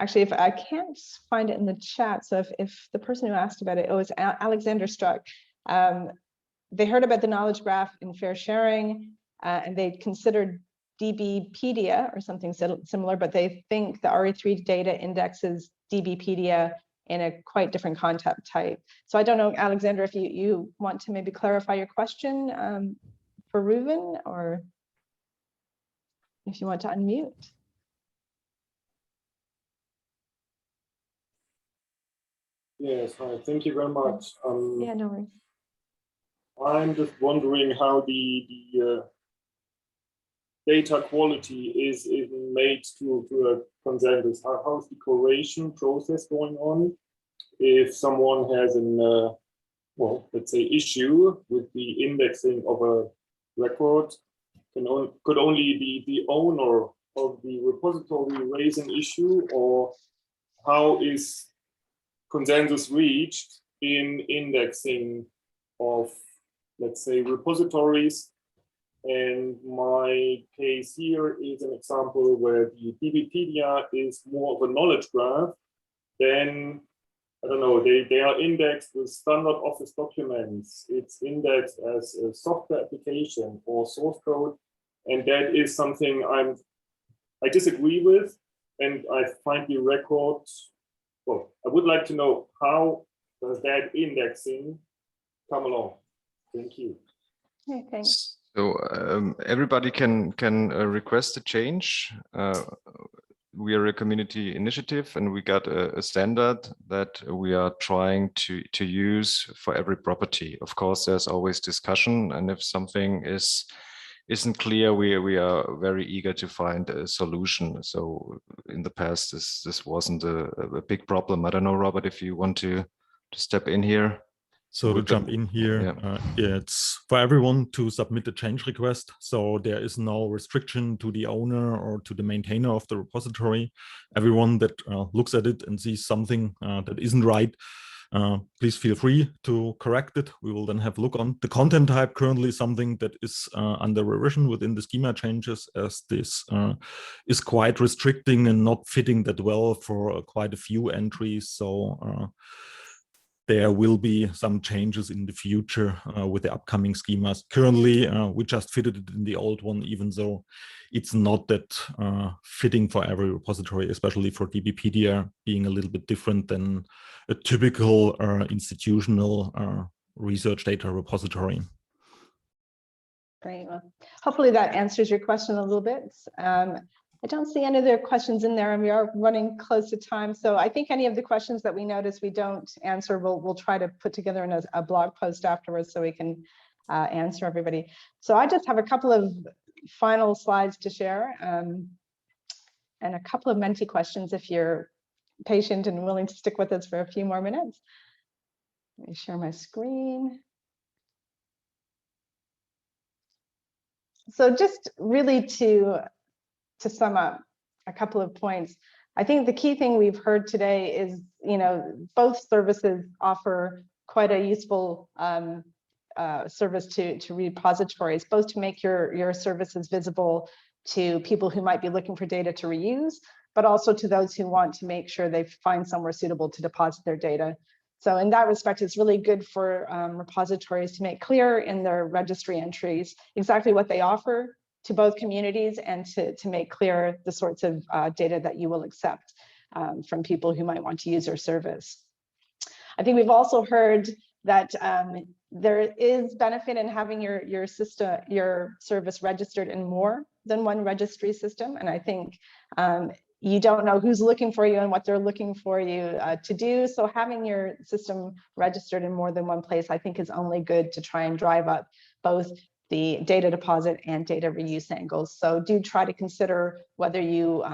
Actually, if I can't find it in the chat, so if the person who asked about it, it's Alexander Struck. They heard about the knowledge graph in FAIR sharing, and they considered DBpedia or something similar, but they think the RE3 data indexes DBpedia in a quite different content type. So I don't know, Alexander, if you want to maybe clarify your question for Reuven, or if you want to unmute. Yes, hi, thank you very much. Yeah, no worries. I'm just wondering how the data quality is made to a consensus. How's the correlation process going on? If someone has an, well, let's say, issue with the indexing of a record could only be the owner of the repository raise an issue, or how is consensus reached in indexing of, let's say, repositories? And my case here is an example where the DBpedia is more of a knowledge graph. Then, I don't know, they are indexed with standard Office documents. It's indexed as a software application or source code. And that is something I disagree with. And I find the record, well, I would like to know, how does that indexing come along? Thank you. Okay, thanks. So everybody can request a change. We are a community initiative, and we got a standard that we are trying to use for every property. Of course, there's always discussion, and if something isn't clear, we are very eager to find a solution. So in the past, this wasn't a big problem. I don't know, Robert, if you want to step in here. So to jump in here, it's for everyone to submit a change request. So there is no restriction to the owner or to the maintainer of the repository. Everyone that looks at it and sees something that isn't right, please feel free to correct it. We will then have a look on the content type. Currently something that is under revision within the schema changes, as this is quite restricting and not fitting that well for quite a few entries. So there will be some changes in the future with the upcoming schemas. Currently, we just fitted it in the old one, even though it's not that fitting for every repository, especially for DBpedia being a little bit different than a typical institutional research data repository. Great. Well, hopefully that answers your question a little bit. I don't see any other questions in there, and we are running close to time. So I think any of the questions that we notice we don't answer, we'll try to put together in a blog post afterwards so we can answer everybody. So I just have a couple of final slides to share and a couple of Menti questions if you're patient and willing to stick with us for a few more minutes. Let me share my screen. So just really to sum up a couple of points, I think the key thing we've heard today is, both services offer quite a useful service to repositories, both to make your services visible to people who might be looking for data to reuse, but also to those who want to make sure they find somewhere suitable to deposit their data. So in that respect, it's really good for repositories to make clear in their registry entries exactly what they offer to both communities, and to make clear the sorts of data that you will accept from people who might want to use your service. I think we've also heard that there is benefit in having your service registered in more than one registry system. And I think you don't know who's looking for you and what they're looking for you to do. So having your system registered in more than one place, I think, is only good to try and drive up both the data deposit and data reuse angles. So do try to consider whether you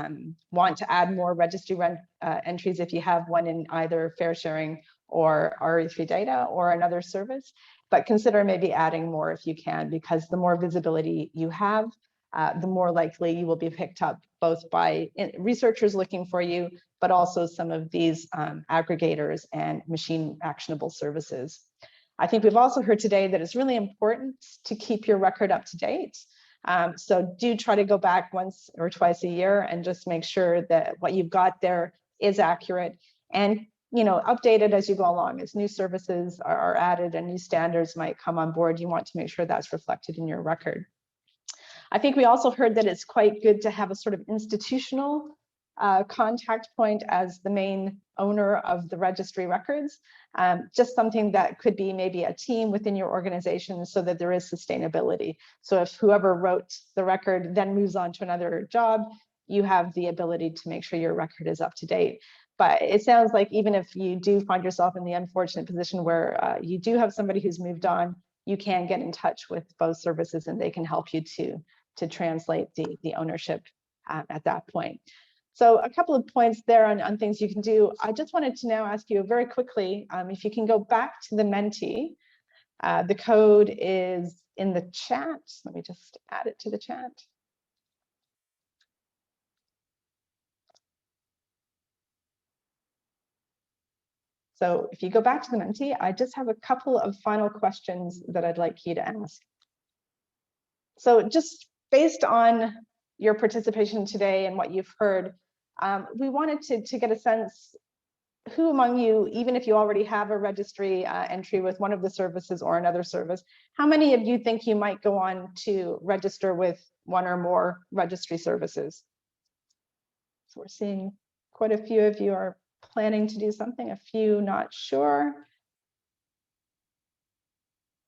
want to add more registry entries if you have one in either FAIRsharing or RE3 data or another service, but consider maybe adding more if you can, because the more visibility you have, the more likely you will be picked up both by researchers looking for you, but also some of these aggregators and machine actionable services. I think we've also heard today that it's really important to keep your record up to date. So do try to go back once or twice a year and just make sure that what you've got there is accurate, and update it as you go along. As new services are added and new standards might come on board, you want to make sure that's reflected in your record. I think we also heard that it's quite good to have a sort of institutional contact point as the main owner of the registry records, just something that could be maybe a team within your organization, so that there is sustainability. So if whoever wrote the record then moves on to another job, you have the ability to make sure your record is up to date. But it sounds like even if you do find yourself in the unfortunate position where you do have somebody who's moved on, you can get in touch with both services and they can help you to translate the ownership at that point. So a couple of points there on things you can do. I just wanted to now ask you very quickly, if you can go back to the Menti The code is in the chat. Let me just add it to the chat. So if you go back to the Menti, I just have a couple of final questions that I'd like you to ask. So just based on your participation today and what you've heard, we wanted to get a sense who among you, even if you already have a registry entry with one of the services or another service, how many of you think you might go on to register with one or more registry services? So we're seeing quite a few of you are planning to do something, a few not sure.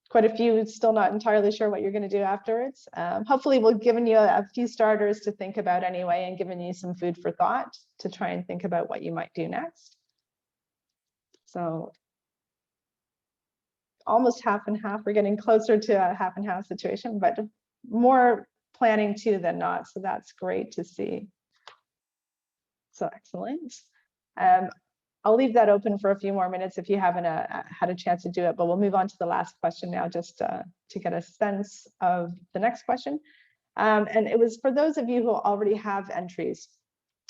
Quite a few still not entirely sure what you're going to do afterwards. Hopefully we've given you a few starters to think about anyway and given you some food for thought to try and think about what you might do next. So almost half and half. We're getting closer to a half and half situation, but more planning to than not. So that's great to see. So excellent. I'll leave that open for a few more minutes if you haven't had a chance to do it, but we'll move on to the last question now just to get a sense of the next question. And it was for those of you who already have entries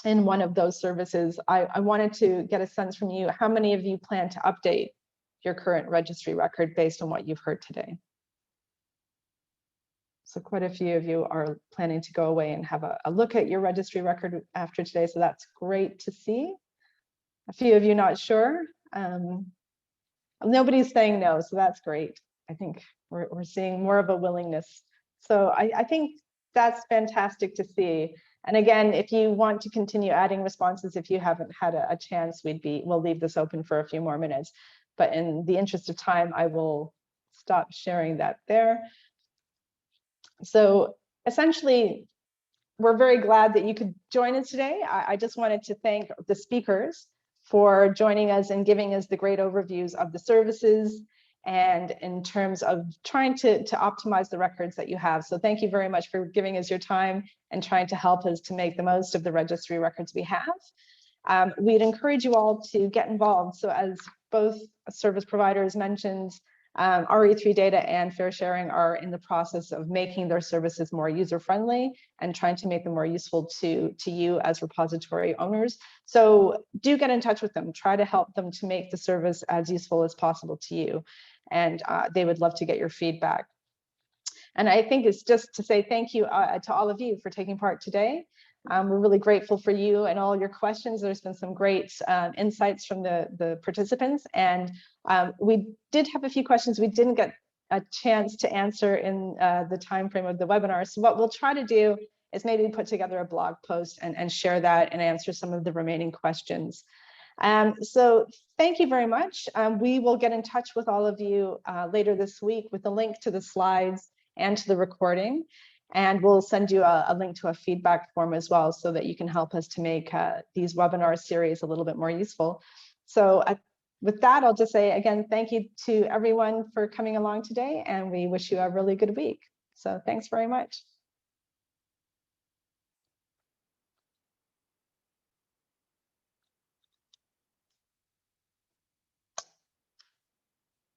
in one of those services, I wanted to get a sense from you, how many of you plan to update your current registry record based on what you've heard today? So quite a few of you are planning to go away and have a look at your registry record after today, so that's great to see. A few of you not sure. Nobody's saying no, so that's great. I think we're seeing more of a willingness. So I think that's fantastic to see. And again, if you want to continue adding responses, if you haven't had a chance, we'll leave this open for a few more minutes. But in the interest of time, I will stop sharing that there. So essentially, we're very glad that you could join us today. I just wanted to thank the speakers for joining us and giving us the great overviews of the services and in terms of trying to optimize the records that you have. So thank you very much for giving us your time and trying to help us to make the most of the registry records we have. We'd encourage you all to get involved. So as both service providers mentioned, RE3 Data and Fair Sharing are in the process of making their services more user-friendly and trying to make them more useful to you as repository owners. So do get in touch with them, try to help them to make the service as useful as possible to you. And they would love to get your feedback. And I think it's just to say thank you to all of you for taking part today. We're really grateful for you and all your questions. There's been some great insights from the participants, and we did have a few questions we didn't get a chance to answer in the time frame of the webinar. So what we'll try to do is maybe put together a blog post and share that and answer some of the remaining questions. So thank you very much. We will get in touch with all of you later this week with a link to the slides and to the recording. And we'll send you a link to a feedback form as well so that you can help us to make these webinar series a little bit more useful. So with that, I'll just say again, thank you to everyone for coming along today, and we wish you a really good week. So thanks very much.